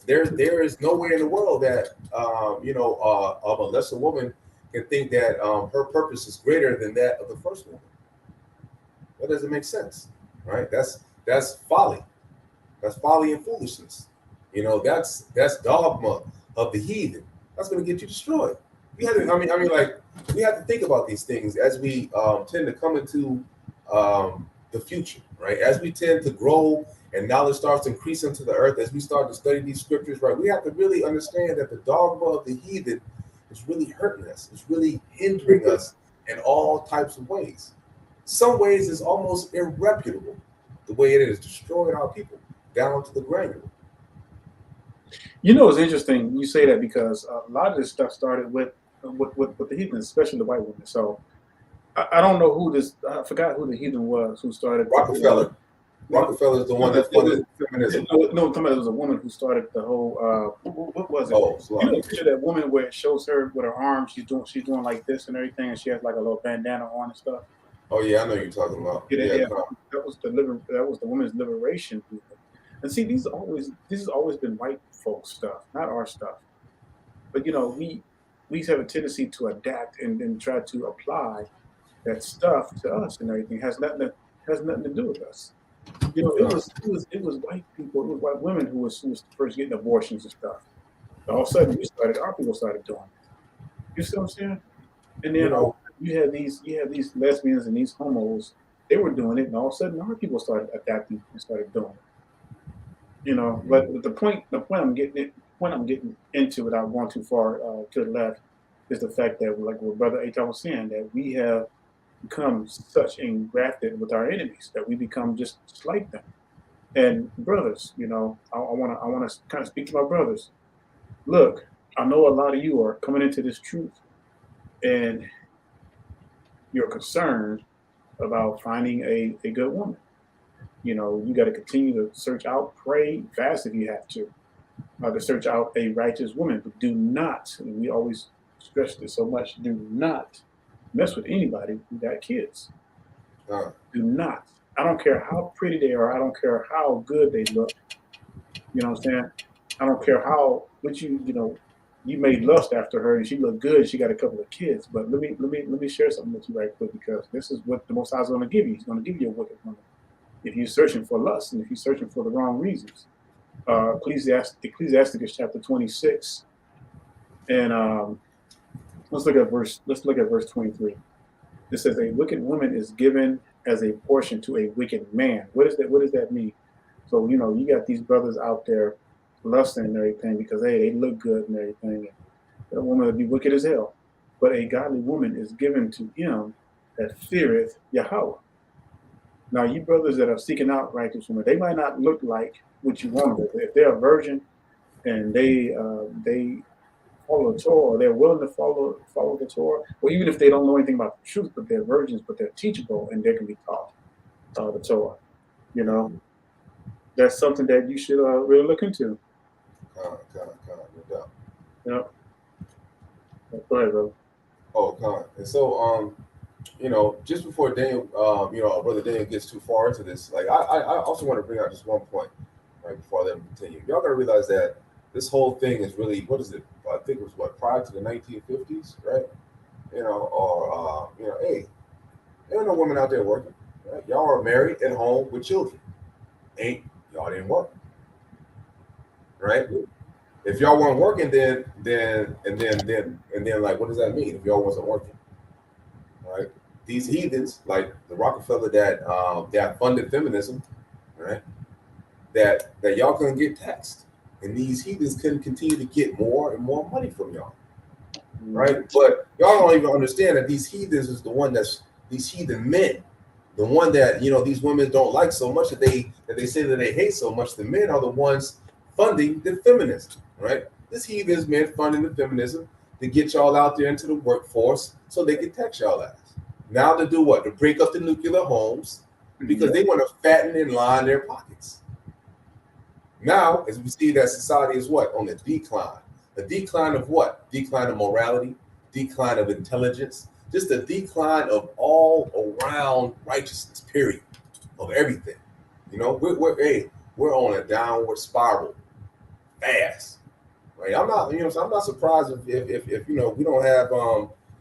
S4: There is no way in the world that of a lesser woman can think that her purpose is greater than that of the first woman. That doesn't make sense, right? That's folly. That's folly and foolishness. You know, that's dogma of the heathen. That's going to get you destroyed. We have to think about these things as we tend to come into the future, right? As we tend to grow and knowledge starts to increase into the earth, as we start to study these scriptures, right? We have to really understand that the dogma of the heathen is really hurting us. It's really hindering us in all types of ways. Some ways it's almost irreputable, the way it has destroyed our people down to the granular.
S1: You know, it's interesting you say that, because a lot of this stuff started with the heathen, especially the white women. So I don't know I forgot who the heathen was who started.
S4: Rockefeller. Rockefeller is the one that funded feminism.
S1: No, I'm talking about, it was a woman who started the whole. What was it?
S4: Oh,
S1: you know, picture that woman where it shows her with her arms. She's doing like this and everything, and she has like a little bandana on and stuff.
S4: Oh yeah, I know you're talking about.
S1: Yeah. That was the women's liberation movement. And see, this has always been white folks stuff, not our stuff. But you know, we have a tendency to adapt and then try to apply that stuff to us, and everything has nothing to do with us. You know, it was white people, it was white women who was first getting abortions and stuff. All of a sudden, our people started doing it. You see what I'm saying? And then you had these lesbians and these homos, they were doing it, and all of a sudden, our people started adapting and started doing it. You know, but the point I'm getting into, without going too far to the left, is the fact that, like what Brother Aton was saying, that we have become such engrafted with our enemies that we become just like them. And brothers, you know, I want to kind of speak to my brothers. Look, I know a lot of you are coming into this truth, and you're concerned about finding a good woman. You know, you got to continue to search out, pray, fast if you have to search out a righteous woman. But do not, and we always stress this so much, do not mess with anybody who got kids. Do not. I don't care how pretty they are. I don't care how good they look. You know what I'm saying? I don't care how you may lust after her and she looked good and she got a couple of kids. But let me share something with you right quick, because this is what the Most High is going to give you. He's going to give you a wicked woman if you're searching for lust and if you're searching for the wrong reasons. Ecclesiasticus chapter 26, and let's look at verse 23. It says, a wicked woman is given as a portion to a wicked man. What is that? What does that mean? So, you got these brothers out there lusting and everything because, hey, they look good and everything. And a woman would be wicked as hell. But a godly woman is given to him that feareth Yahweh. Now, you brothers that are seeking out righteous women, they might not look like what you want them to. If they're a virgin and they follow the Torah, or they're willing to follow the Torah, or even if they don't know anything about the truth, but they're virgins, but they're teachable and they can be taught the Torah. That's something that you should really look into.
S4: No doubt.
S1: Go ahead, bro.
S4: Oh, con. And so, just before Daniel, brother Daniel gets too far into this, like I also want to bring out just one point, right, before I let him continue. Y'all gotta realize that this whole thing is really, what is it? I think it was prior to the 1950s, right? Hey, there ain't no women out there working. Right? Y'all are married at home with children. Y'all didn't work, right? If y'all weren't working, then like, what does that mean? If y'all wasn't working, right? These heathens, like the Rockefeller that funded feminism, right? That y'all couldn't get taxed, and these heathens couldn't continue to get more and more money from y'all, right? But y'all don't even understand that these heathens is the one these heathen men, the one that these women don't like so much that they say that they hate so much. The men are the ones funding the feminism, right? This heathens men funding the feminism to get y'all out there into the workforce so they can tax y'all ass. Now to do what? To break up the nuclear homes because they want to fatten and line their pockets. Now, as we see that society is what? On the decline. A decline of what? Decline of morality, decline of intelligence, just a decline of all around righteousness, period, of everything. We're on a downward spiral fast. Right? I'm not surprised if we don't have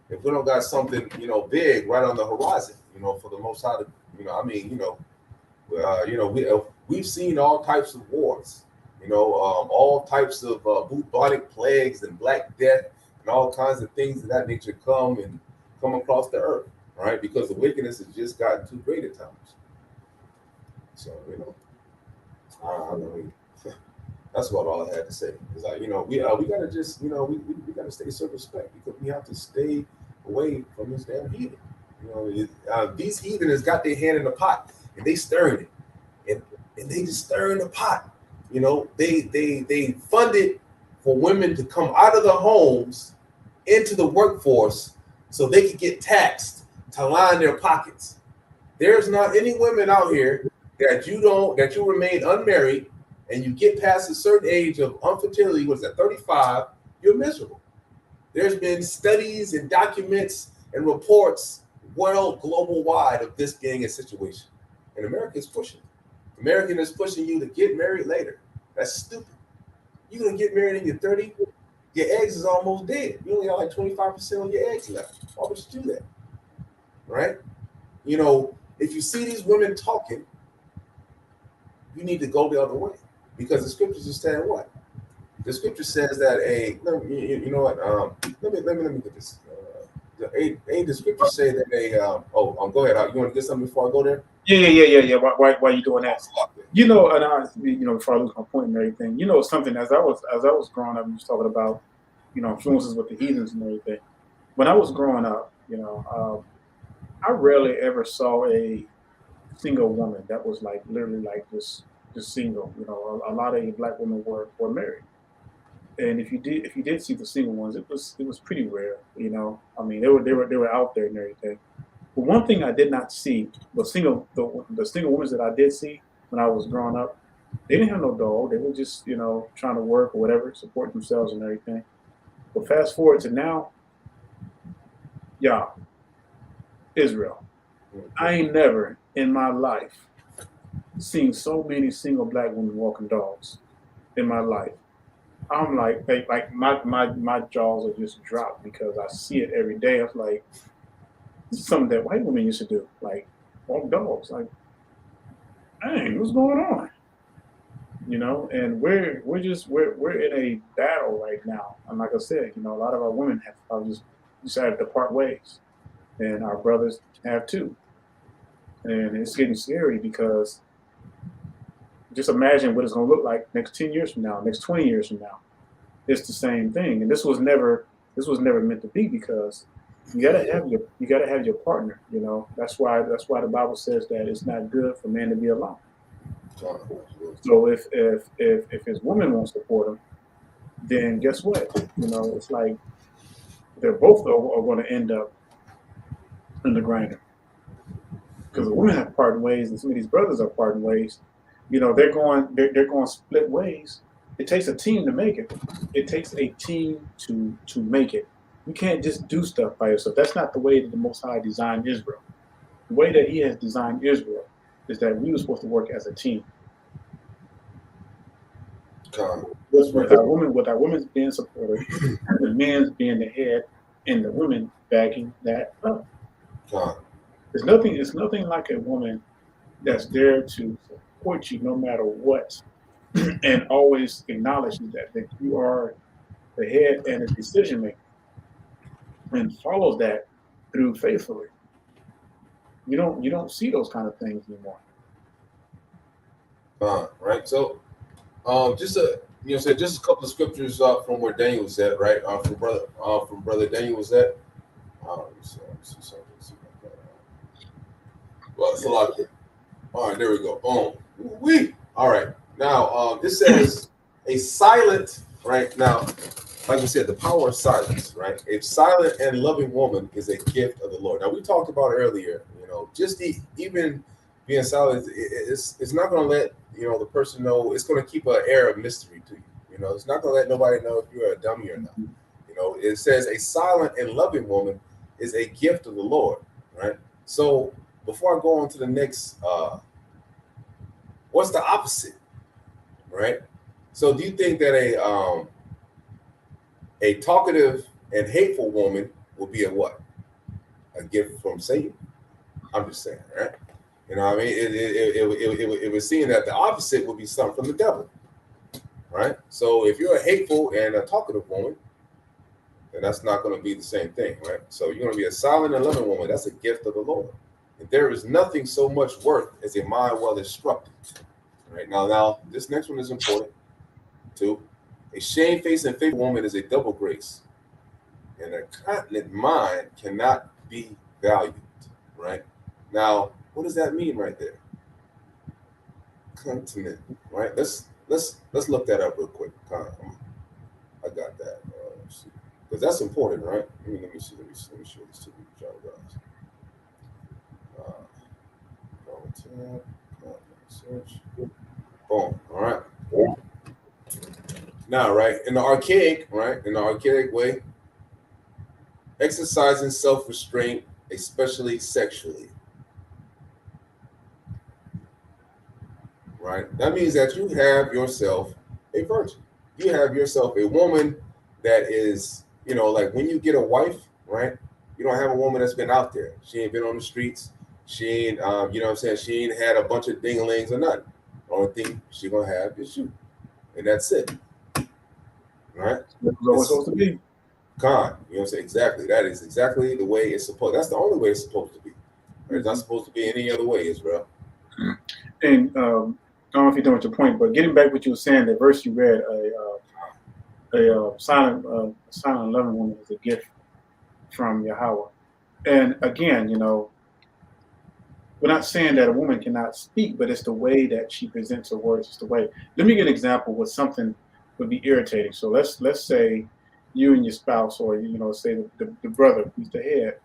S4: if we don't got something big right on the horizon, for the Most High. We've seen all types of wars, all types of bubonic plagues and Black Death and all kinds of things of that nature come across the earth, right? Because the wickedness has just gotten too great at times. So I mean, that's about all I had to say. Is like, we gotta just, we gotta stay circumspect because we have to stay away from this damn heathen. These heathen has got their hand in the pot and they stirring it, and they just stirring the pot. They funded for women to come out of the homes into the workforce so they could get taxed to line their pockets. There's not any women out here that you remain unmarried and you get past a certain age of infertility, was at 35, you're miserable. There's been studies and documents and reports global wide of this being a situation. And America is pushing. American is pushing you to get married later. That's stupid. You're going to get married in your 30s, your eggs is almost dead. You only got like 25% of your eggs left. Why would you do that? Right? If you see these women talking, you need to go the other way. Because the scriptures are saying what? The scripture says that let me get this. The scriptures say that go ahead. You want to get something before I go there?
S1: Yeah. Why are you doing that? And I, before I lose my point and everything, something as I was growing up, you was talking about, influences with the heathens and everything. When I was growing up, I rarely ever saw a single woman that was like literally like just single. A lot of Black women were married, and if you did see the single ones, it was pretty rare. They were out there and everything. But one thing I did not see the single women that I did see when I was growing up, they didn't have no dog. They were just trying to work or whatever, support themselves and everything. But fast forward to now, Israel. I ain't never in my life seen so many single Black women walking dogs in my life. I'm like my jaws are just dropped because I see it every day. I was like, this is something that white women used to do, like walk dogs. Like, dang, what's going on? And we're in a battle right now. And like I said, a lot of our women have just decided to part ways, and our brothers have too. And it's getting scary because just imagine what it's going to look like next 10 years from now, next 20 years from now. It's the same thing. And this was never meant to be, because you gotta have your partner. That's why the Bible says that it's not good for man to be alone. So if his woman won't support him, then guess what? It's like they're both are going to end up in the grinder, because the women have parted ways, and some of these brothers are parting ways. They're going split ways. It takes a team to make it. It takes a team to make it. You can't just do stuff by yourself. That's not the way that the Most High designed Israel. The way that He has designed Israel is that we were supposed to work as a team. With our women being supportive, the men's being the head, and the women backing that up. It's nothing like a woman that's there to support you no matter what, and always acknowledges that you are the head and the decision maker, and follows that through faithfully. You don't see those kind of things anymore.
S4: Right. So, just just a couple of scriptures from where Daniel was at, right? From brother Daniel was at. Let me see. Well, it's a lot. All right, there we go. All right. Now, this says a silent. Right now, like we said, the power of silence. Right. A silent and loving woman is a gift of the Lord. Now, we talked about earlier. Just even being silent, it's not going to let the person know. It's going to keep an air of mystery to you. It's not going to let nobody know if you're a dummy or not. It says a silent and loving woman is a gift of the Lord. Right. So before I go on to the next, what's the opposite? Right. So do you think that a talkative and hateful woman will be a what? A gift from Satan? I'm just saying, right? I mean, it was seeing that the opposite would be something from the devil, right? So if you're a hateful and a talkative woman, then that's not going to be the same thing, right? So you're going to be a silent and loving woman. That's a gift of the Lord. And there is nothing so much worth as a mind well instructed. Right now, this next one is important too. A shamefaced and faithful woman is a double grace, and a continent mind cannot be valued. Right now, what does that mean right there? Continent, right? Let's look that up real quick. I got that because that's important, right? Let me show this to you, guys. Search. Boom. All right. Now, right, in the archaic way, exercising self-restraint, especially sexually. Right? That means that you have yourself a virgin. You have yourself a woman that is, like when you get a wife, right? You don't have a woman that's been out there. She ain't been on the streets. She ain't, she ain't had a bunch of ding-a-lings or nothing. The only thing she gonna have is you. And that's it. Right?
S1: That's what it's supposed to be.
S4: Exactly. That is exactly the way it's supposed. That's the only way it's supposed to be. It's not supposed to be any other way, Israel.
S1: And I don't know if you're done with your point, but getting back to what you were saying, the verse you read, a silent loving woman is a gift from Yahweh. And again, we're not saying that a woman cannot speak, but it's the way that she presents her words. It's the way. Let me give an example with something would be irritating. So let's say you and your spouse, or say the brother who's the head,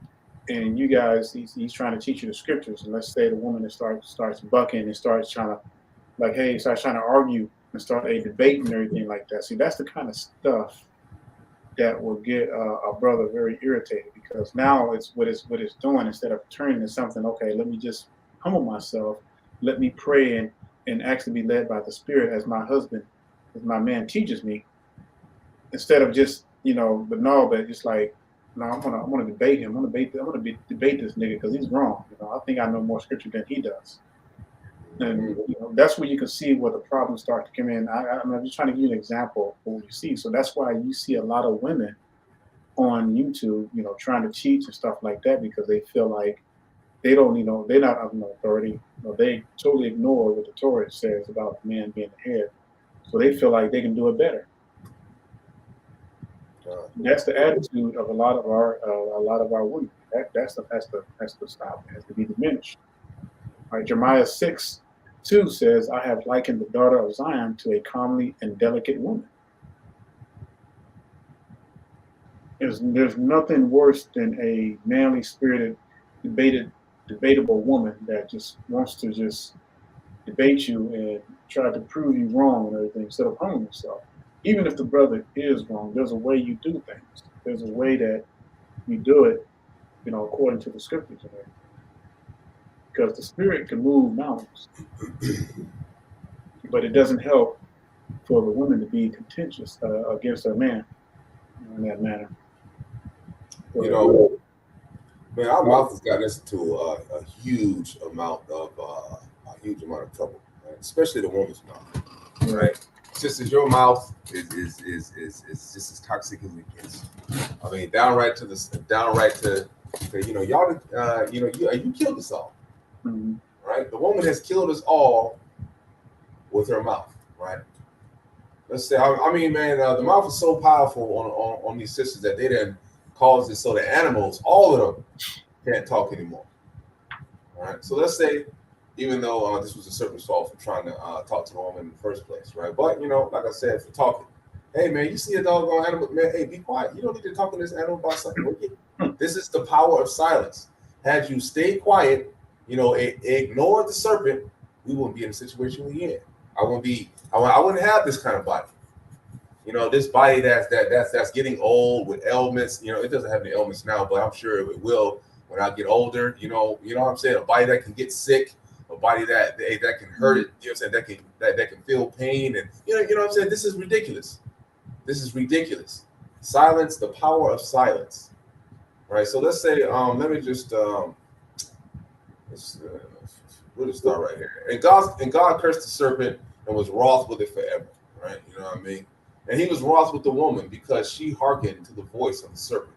S1: and you guys, he's trying to teach you the scriptures, and let's say the woman starts bucking and starts trying to argue and start a debate and everything like that. See, that's the kind of stuff that will get a brother very irritated, because now it's what it's doing, instead of turning to something. Okay, let me just humble myself. Let me pray and actually be led by the Spirit as my husband, as my man teaches me, instead of just but just like, no, I'm gonna debate him. I'm gonna debate this nigga because he's wrong. I think I know more scripture than he does. And that's where you can see where the problems start to come in. I'm just trying to give you an example of what you see. So that's why you see a lot of women on YouTube, trying to teach and stuff like that, because they feel like they don't, they're not under no authority. They totally ignore what the Torah says about the man being the head. So they feel like they can do it better. That's the attitude of a lot of our women. That's the stop. It has to be diminished. All right, Jeremiah 6:2 says, "I have likened the daughter of Zion to a comely and delicate woman." There's nothing worse than a manly spirited, debatable woman that just wants to just debate you and try to prove you wrong and everything instead of harming yourself. Even if the brother is wrong, there's a way you do things. There's a way that you do it, according to the scriptures. Because the spirit can move mountains, but it doesn't help for the woman to be contentious against her man in that manner.
S4: Man, our mouth has gotten us into a huge amount of trouble, right? Especially the woman's mouth, right? Sisters, your mouth is just as toxic as it gets. I mean, downright to y'all, you killed us all, right? The woman has killed us all with her mouth, right? Let's say, I mean, man, the mouth is so powerful on these sisters that they done caused it so the animals, all of them, can't talk anymore. All right. So let's say, even though this was a serpent's fault for trying to talk to the woman in the first place, right? But like I said, for talking, hey man, you see a doggone animal, man? Hey, be quiet. You don't need to talk to this animal about something. This is the power of silence. Had you stayed quiet, ignored the serpent, we wouldn't be in the situation we're in. I wouldn't have this kind of body. This body that's getting old with ailments. It doesn't have any ailments now, but I'm sure it will when I get older. You know what I'm saying? A body that can get sick, a body that can hurt it. You know what I'm saying? That can feel pain, and you know what I'm saying? This is ridiculous. This is ridiculous. Silence, the power of silence. Right. So let's say, let me just we'll just start right here. And God cursed the serpent and was wroth with it forever. Right. You know what I mean? And he was wroth with the woman because she hearkened to the voice of the serpent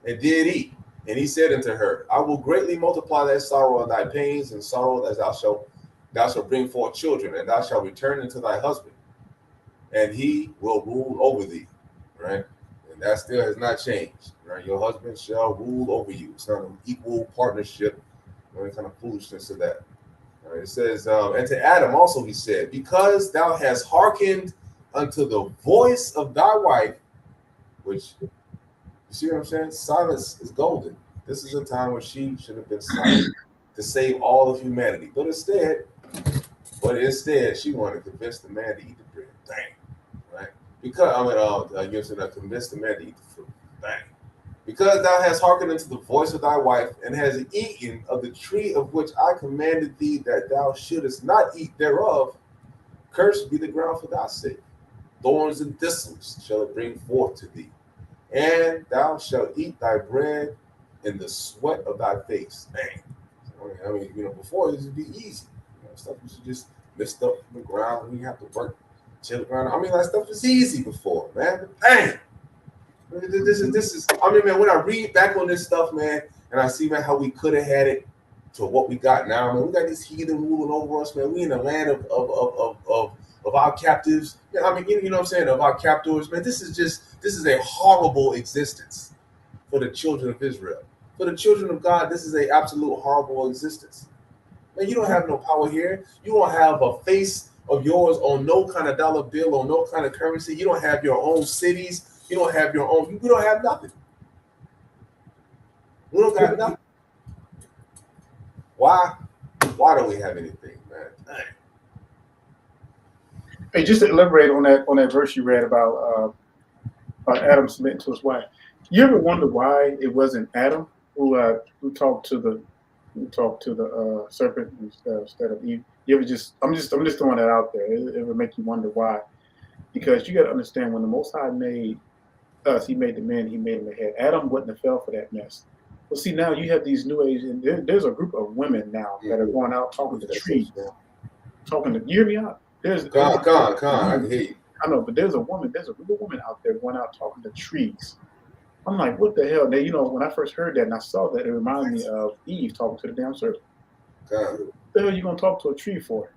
S4: and did eat. And he said unto her, I will greatly multiply thy sorrow and thy pains, and sorrow as thou shalt bring forth children, and thou shalt return unto thy husband, and he will rule over thee. Right? And that still has not changed. Right? Your husband shall rule over you. It's not an equal partnership. No any kind of foolishness to that. All right, it says, and to Adam also he said, because thou hast hearkened unto the voice of thy wife, which, you see what I'm saying? Silence is golden. This is a time where she should have been silent to save all of humanity. But instead, she wanted to convince the man to eat the bread. Dang. Right? Because, convince the man to eat the fruit. Dang. Because thou hast hearkened unto the voice of thy wife, and hast eaten of the tree of which I commanded thee that thou shouldest not eat thereof, cursed be the ground for thy sake. Thorns and thistles shall it bring forth to thee, and thou shalt eat thy bread in the sweat of thy face. Dang. I mean, before this would be easy. Stuff used to just mist up from the ground. We have to work, chill around. I mean, that stuff was easy before, man. Dang. This is. I mean, man, when I read back on this stuff, man, and I see, man, how we could have had it to what we got now, man. We got these heathen ruling over us, man. We in the land of our captives. Yeah, I mean, you know what I'm saying, of our captors, man. This is a horrible existence for the children of Israel. For the children of God, this is a absolute horrible existence. Man, you don't have no power here. You don't have a face of yours on no kind of dollar bill or no kind of currency. You don't have your own cities. You don't have your own. We don't have nothing. We don't got nothing. Why? Why don't we have anything, man? Dang.
S1: Hey, just to elaborate on that verse you read about Adam submitting to his wife. You ever wonder why it wasn't Adam who talked to the serpent instead of Eve? You ever I'm just throwing that out there. It would make you wonder why, because you got to understand, when the Most High made us, He made the man, He made him the head. Adam wouldn't have fell for that mess. Well, see, now you have these new age, and there's a group of women now that are going out talking to trees, talking to. You hear me out?
S4: Con, I can hear you.
S1: I know, but there's a group of women out there going out talking to trees. I'm like, what the hell? Now, you know, when I first heard that and I saw that, it reminded me of Eve talking to the damn serpent.
S4: God.
S1: What the hell are you gonna talk to a tree for?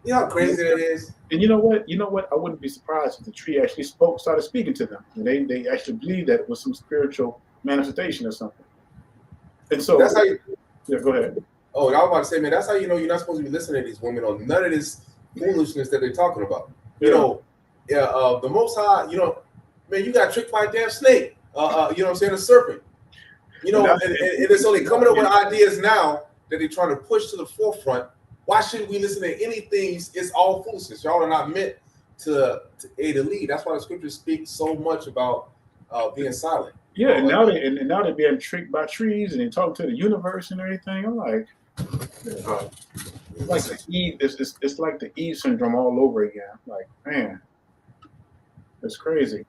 S4: You know how crazy that is?
S1: And you know what? You know what? I wouldn't be surprised if the tree actually started speaking to them. And they actually believed that it was some spiritual manifestation or something. And so,
S4: That's how you.
S1: yeah, go ahead.
S4: Oh, and I was about to say, man, that's how you know you're not supposed to be listening to these women on none of this foolishness that they're talking about. You
S1: Yeah.
S4: know, the Most High, you know, man, you got tricked by a damn snake. You know what I'm saying? A serpent. You know, and it's only coming up with ideas now that they're trying to push to the forefront. Why shouldn't we listen to anything? It's all foolishness. Y'all are not meant to lead. That's why the scriptures speak so much about being silent.
S1: Yeah, and now they're being tricked by trees and they talk to the universe and everything. I'm like, it's like the Eve. It's like the Eve syndrome all over again. Like, man, it's crazy.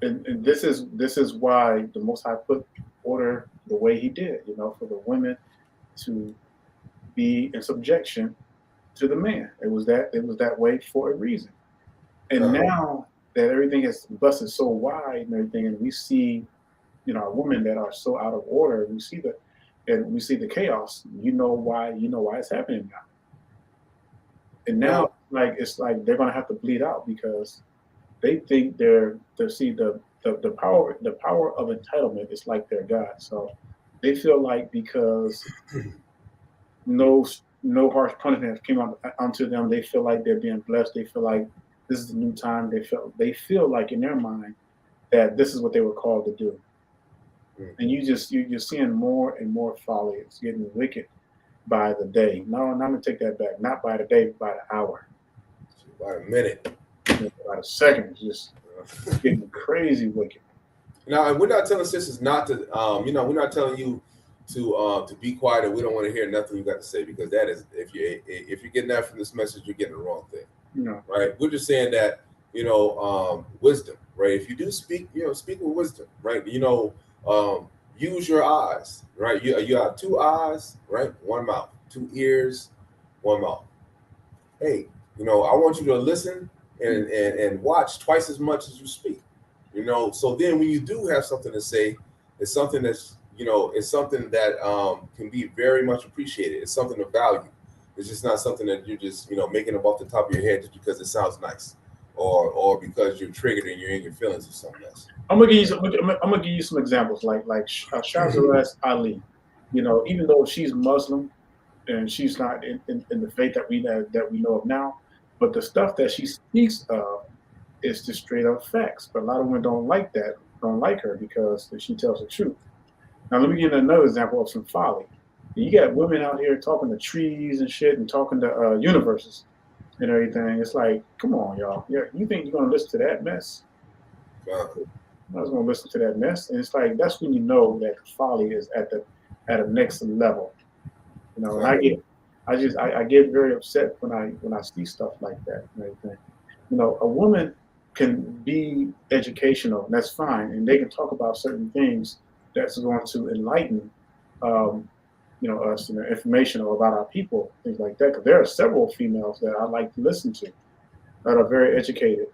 S1: And this is why the Most High put order the way He did. You know, for the women to be in subjection to the man. It was that way for a reason. And now that everything has busted so wide and everything, and we see, you know, women that are so out of order, we see the chaos. You know why it's happening now. And now, it's like they're gonna have to bleed out because they think the power of entitlement is like their God. So they feel like because no harsh punishment came onto them, they feel like they're being blessed. They feel like this is the new time. They feel like in their mind that this is what they were called to do. And you're seeing more and more folly. It's getting wicked by the day. No, I'm gonna take that back. Not by the day, by the hour.
S4: By a minute.
S1: By the second. It's just getting crazy wicked.
S4: Now, and we're not telling sisters not to, we're not telling you to be quiet and we don't want to hear nothing you got to say, because that is, if you're getting that from this message, you're getting the wrong thing.
S1: No.
S4: Right? We're just saying that, wisdom, right? If you do speak, speak with wisdom, right? Use your eyes, right? You have 2 eyes, right? 1 mouth, 2 ears, 1 mouth. Hey, I want you to listen and watch twice as much as you speak. So then when you do have something to say, it's something that's, it's something that can be very much appreciated. It's something of value. It's just not something that you're just, making up off the top of your head just because it sounds nice, or because you're triggered and you're in your feelings or something else.
S1: I'm gonna give you some examples, like Shahrazad Ali. Even though she's Muslim and she's not in the faith that we know of now, but the stuff that she speaks of is just straight up facts. But a lot of women don't like her because she tells the truth. Now let me give you another example of some folly. You got women out here talking to trees and shit and talking to universes and everything. It's like, come on, y'all. Yeah, you think you're gonna listen to that mess? I was going to listen to that mess, and it's like that's when you know that folly is at a next level. And I get very upset when I see stuff like that and everything. A woman can be educational, and that's fine, and they can talk about certain things that's going to enlighten, us, information about our people, things like that. Because there are several females that I like to listen to that are very educated.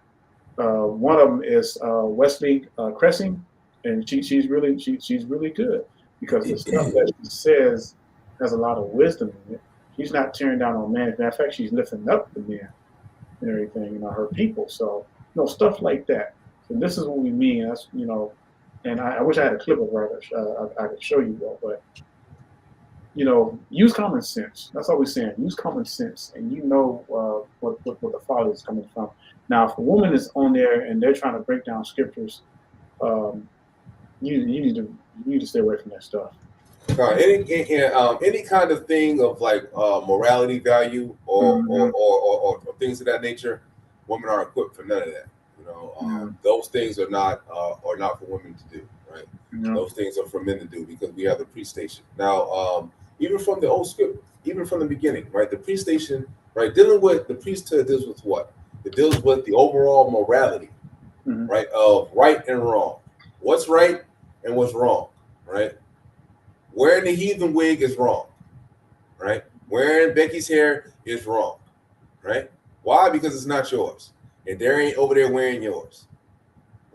S1: One of them is Wesley Cressing, and she's really good because the stuff that she says has a lot of wisdom in it. She's not tearing down on men. In fact, she's lifting up the men and everything, her people. So, stuff like that. So this is what we mean. That's and I wish I had a clip of her. I could show you all, but use common sense. That's all we're saying. Use common sense, and what the Father is coming from. Now, if a woman is on there and they're trying to break down scriptures, you need to stay away from that stuff.
S4: Any kind of thing of like morality value or things of that nature, women are equipped for none of that. Those things are not for women to do, right? Those things are for men to do because we have the priest station. Now, even from the old script, even from the beginning, right? The priest station, right? Dealing with the priesthood deals with what? It deals with the overall morality, right? Of right and wrong. What's right and what's wrong, right? Wearing the heathen wig is wrong, right? Wearing Becky's hair is wrong, right? Why? Because it's not yours. And there ain't over there wearing yours.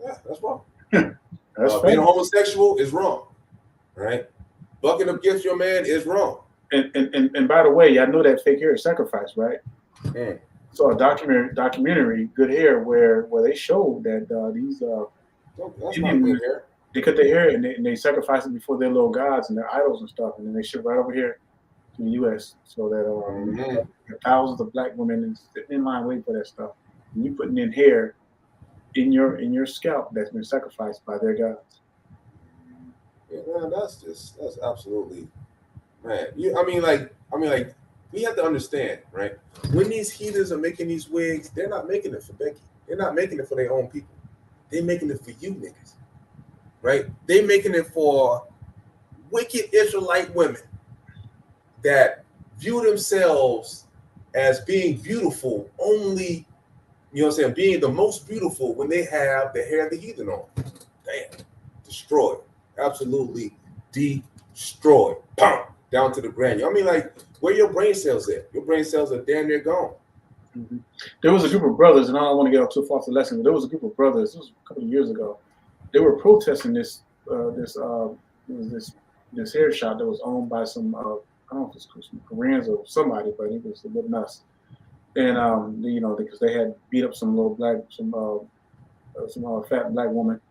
S4: Yeah, that's wrong. Being a homosexual is wrong, right? Bucking up against your man is wrong.
S1: And by the way, I know that fake hair is sacrifice, right?
S4: Mm.
S1: So a documentary, Good Hair, where they showed that these
S4: That's
S1: Indian
S4: not
S1: women,
S4: good hair.
S1: they cut their hair and they sacrifice it before their little gods and their idols and stuff, and then they ship right over here to the U.S. so that thousands of black women is sitting in line waiting for that stuff. And you putting in hair in your scalp that's been sacrificed by their gods.
S4: Yeah, man, that's absolutely, man. I mean, like, we have to understand, right? When these heathens are making these wigs, they're not making it for Becky. They're not making it for their own people. They're making it for you niggas, right? They're making it for wicked Israelite women that view themselves as being beautiful only, you know what I'm saying, being the most beautiful when they have the hair of the heathen on. Damn. Destroyed. Absolutely destroyed. Boom. Down to the granule. I mean, like, where your brain cells at? Your brain cells are damn near gone.
S1: Mm-hmm. There was a group of brothers, and I don't want to get off too far off the lesson, but there was a group of brothers, this was a couple of years ago. They were protesting this hair shop that was owned by some I don't know if it's some Koreans or somebody, but it was a bit nuts. And you know, because they had beat up some fat black woman,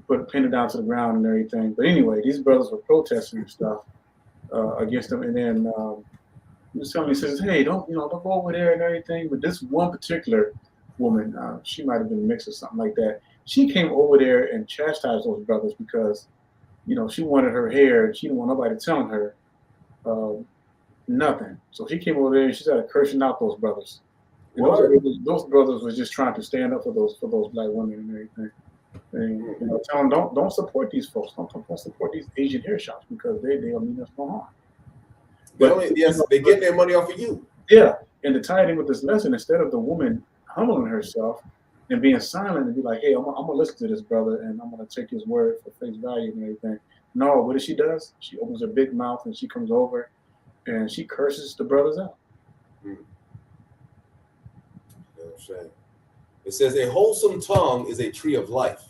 S1: pinned her down to the ground and everything. But anyway, these brothers were protesting and stuff against them, and then somebody says, "Hey, don't go over there and everything." But this one particular woman, she might have been mixed or something like that. She came over there and chastised those brothers because, she wanted her hair and she didn't want nobody telling her nothing. So she came over there and she started cursing out those brothers. And those brothers were just trying to stand up for those black women and everything. And tell them don't support these folks. Don't support these Asian hair shops because they'll mean us no harm.
S4: But they get their money off of you.
S1: Yeah, and to tie it in with this lesson, instead of the woman humbling herself and being silent and be like, "Hey, I'm gonna listen to this brother and I'm gonna take his word for face value and everything." No, what she does? She opens her big mouth and she comes over and she curses the brothers out.
S4: You know what I'm saying? It says, "A wholesome tongue is a tree of life."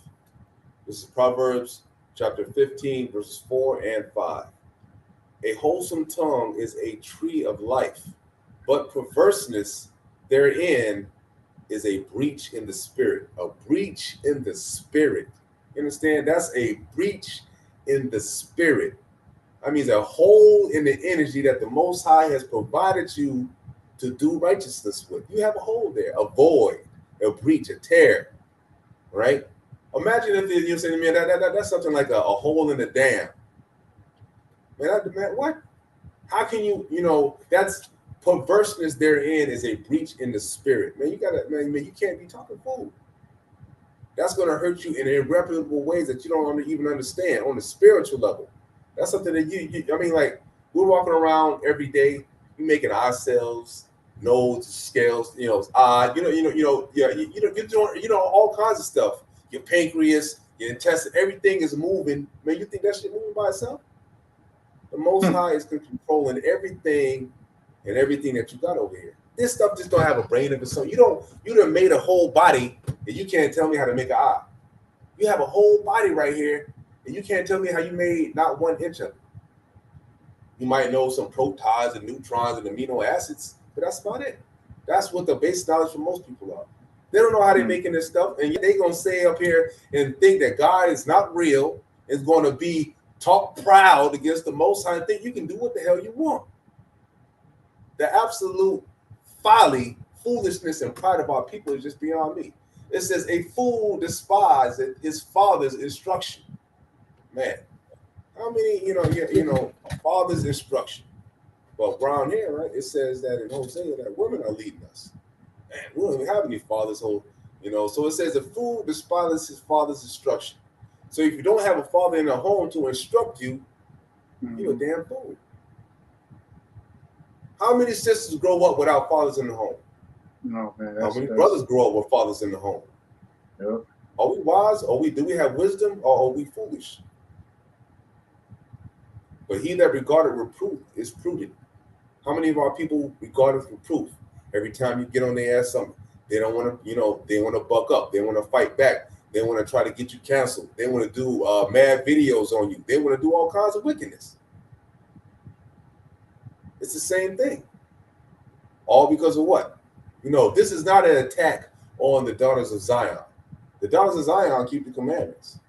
S4: This is Proverbs chapter 15, verses 4 and 5. A wholesome tongue is a tree of life, but perverseness therein is a breach in the spirit. A breach in the spirit. You understand? That's a breach in the spirit. That means a hole in the energy that the Most High has provided you to do righteousness with. You have a hole there, a void, a breach, a tear, right? Imagine if you're saying, man, that's something like a hole in the dam. Man, what? How can that's perverseness therein is a breach in the spirit. Man, you can't be talking fool. That's going to hurt you in irreparable ways that you don't even understand on the spiritual level. That's something that we're walking around every day, you making eye cells, nose, scales, you're doing, all kinds of stuff. Your pancreas, your intestine, everything is moving. Man, you think that shit moving by itself? The Most High is controlling everything and everything that you got over here. This stuff just don't have a brain of its own. You done made a whole body and you can't tell me how to make an eye. You have a whole body right here and you can't tell me how you made not 1 inch of it. You might know some protons and neutrons and amino acids, but that's about it. That's what the basic knowledge for most people are. They don't know how they're making this stuff, and they're going to say up here and think that God is not real, is going to be talk proud against the Most High and think you can do what the hell you want. The absolute folly, foolishness, and pride of our people is just beyond me. It says, "A fool despises his father's instruction." Man, how many, father's instruction? Well, brown hair, right? It says that in Hosea that women are leading us. Man, we don't even have any fathers, so it says, "A fool despises his father's instruction." So if you don't have a father in the home to instruct you, you're a damn fool. How many sisters grow up without fathers in the home?
S1: No, man.
S4: How many brothers grow up with fathers in the home?
S1: Yep.
S4: Are we wise? Do we have wisdom, or are we foolish? But he that regarded reproof is prudent. How many of our people regard it reproof? Every time you get on their ass something, they don't want to, they want to buck up. They want to fight back. They want to try to get you canceled. They want to do mad videos on you. They want to do all kinds of wickedness. It's the same thing. All because of what? You know, this is not an attack on the daughters of Zion. The daughters of Zion keep the commandments.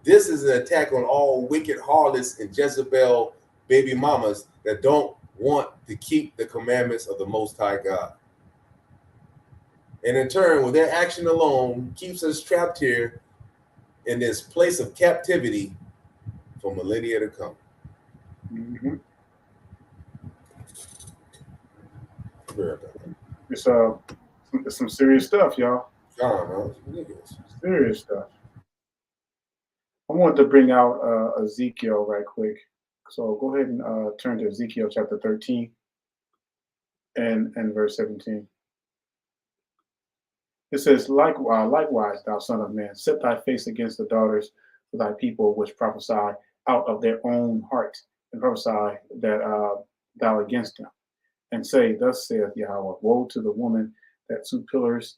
S4: This is an attack on all wicked harlots and Jezebel baby mamas that don't want to keep the commandments of the Most High God. And in turn, with their action alone, keeps us trapped here in this place of captivity for millennia to come.
S1: Mm-hmm.
S4: It's
S1: It's some serious stuff, y'all.
S4: it's ridiculous.
S1: Serious stuff. I wanted to bring out Ezekiel right quick. So go ahead and turn to Ezekiel chapter 13 and verse 17. It says, likewise, thou son of man, set thy face against the daughters of thy people, which prophesy out of their own heart, and prophesy that thou against them, and say, thus saith Yahweh, woe to the woman that sew pillows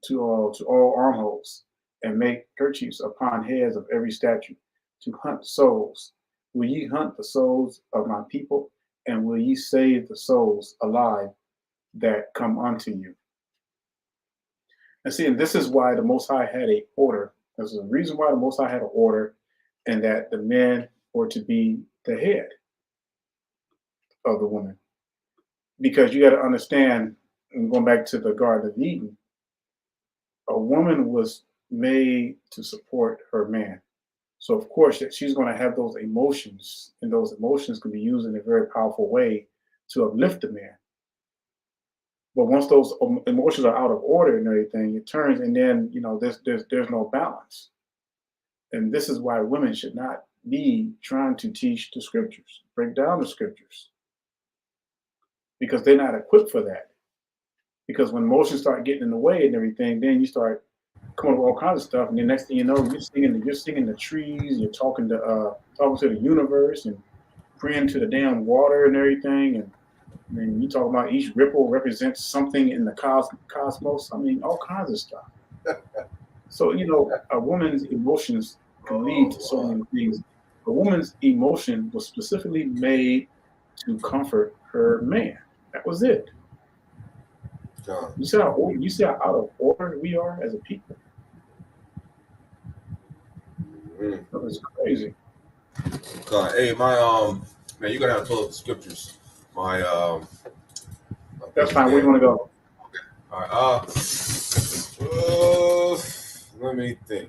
S1: to all armholes, and make kerchiefs upon heads of every statue, to hunt souls. Will ye hunt the souls of my people, and will ye save the souls alive that come unto you? And see, and this is why the Most High had a order. There's a reason why the Most High had an order, and that the men were to be the head of the woman. Because you got to understand, and going back to the Garden of Eden, a woman was made to support her man. So of course that she's going to have those emotions, and those emotions can be used in a very powerful way to uplift the man. But once those emotions are out of order and everything, it turns, and then there's no balance. And this is why women should not be trying to teach the scriptures, break down the scriptures, because they're not equipped for that. Because when emotions start getting in the way and everything, then you start coming up with all kinds of stuff, and the next thing you know, you're singing the trees, you're talking to the universe and praying to the damn water and everything, and you talk about each ripple represents something in the cosmos. I mean, all kinds of stuff. So a woman's emotions can lead to so many things. A woman's emotion was specifically made to comfort her man. That was it. You see how out of order we are as a people. That was crazy.
S4: Hey, my man, you're gonna have to pull up the scriptures.
S1: That's fine. Where do you want to go?
S4: All right. Let me think.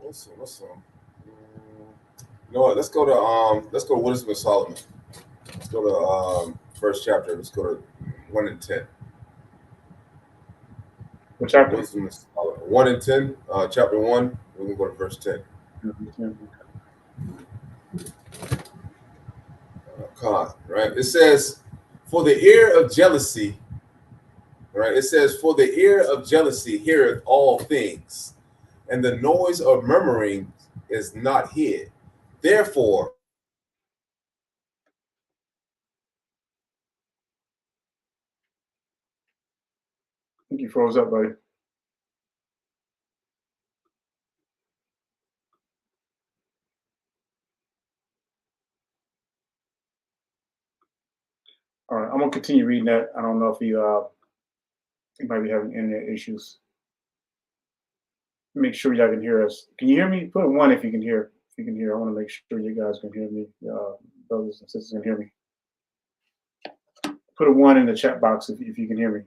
S4: What's some? You know what? Let's go to Wisdom of Solomon. Let's go to first chapter. Let's go to 1 and 10.
S1: What chapter?
S4: Wisdom of Solomon. 1 and 10. Chapter 1. We're gonna go to verse 10. Right. It says, for the ear of jealousy. Right. It says, for the ear of jealousy heareth all things, and the noise of murmuring is not hid. Therefore,
S1: I think you froze up, buddy. All right, I'm gonna continue reading that. I don't know if you might be having internet issues. Make sure y'all can hear us. Can you hear me? Put a 1 if you can hear. If you can hear, I want to make sure you guys can hear me. Brothers and sisters can hear me. Put a 1 in the chat box if you can hear me.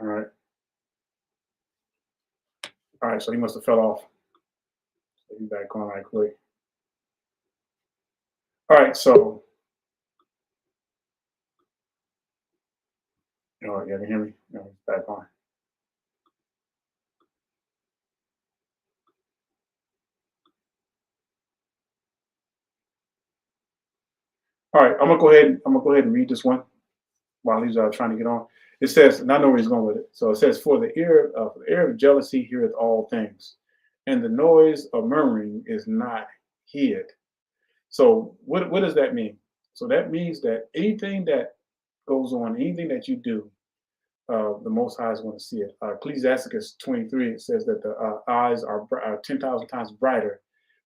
S1: All right. All right, so he must have fell off. So he's back on right quick. All right, so you can hear me? No, he's back on. All right, I'm gonna go ahead and read this one while he's trying to get on. It says, and I know where he's going with it. So it says, for the ear of jealousy heareth all things, and the noise of murmuring is not hid. So what does that mean? So that means that anything that goes on, anything that you do, the Most High is going to see it. Ecclesiasticus 23, it says that the eyes are 10,000 times brighter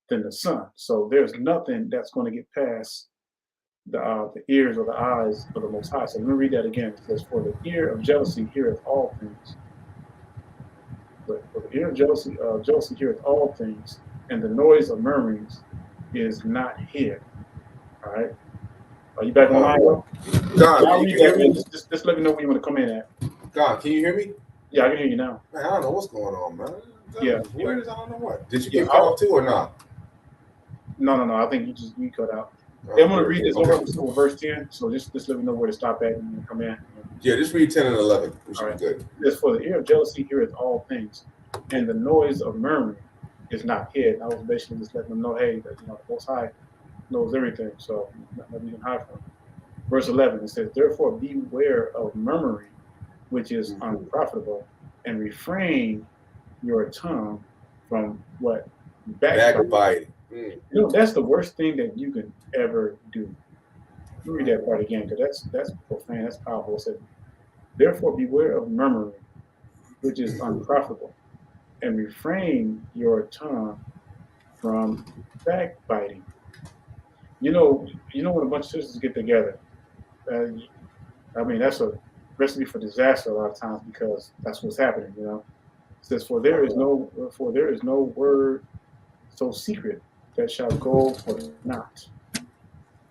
S1: than the sun. So there's nothing that's going to get past the ears or the eyes of the Most High. So let me read that again. It says, "For the ear of jealousy heareth all things." But for the ear of jealousy heareth all things, and the noise of murmurings is not hid. All right. Are you back online?
S4: God,
S1: I'll
S4: can
S1: read
S4: you hear
S1: that.
S4: me?
S1: Just let me know where you want to come in at.
S4: God, can you hear me?
S1: Yeah, I can hear you now.
S4: Man, I don't know what's going on, man.
S1: Yeah.
S4: Weird as I don't know what. Did you
S1: Yeah,
S4: get cut off too or not?
S1: No. I think you cut out. I'm going to read this
S4: Okay.
S1: over verse 10. So just let me know where to stop at and come in.
S4: Yeah, just read 10 and 11. We should
S1: All right.
S4: be good.
S1: It says, "For the ear of jealousy heareth all things, and the noise of murmuring is not hid." I was basically just letting them know, hey, that the Most High knows everything, so nothing you can hide from. Verse 11, it says, "Therefore beware of murmuring, which is unprofitable, and refrain your tongue from" what? Backbiting. That's the worst thing that you can ever do. Let me read that part again, because that's profane, that's powerful. It said, "Therefore beware of murmuring, which is unprofitable, and refrain your tongue from backbiting." When a bunch of sisters get together, I mean, that's a recipe for disaster a lot of times, because that's what's happening. It says, "For there is no word so secret that shall go for naught,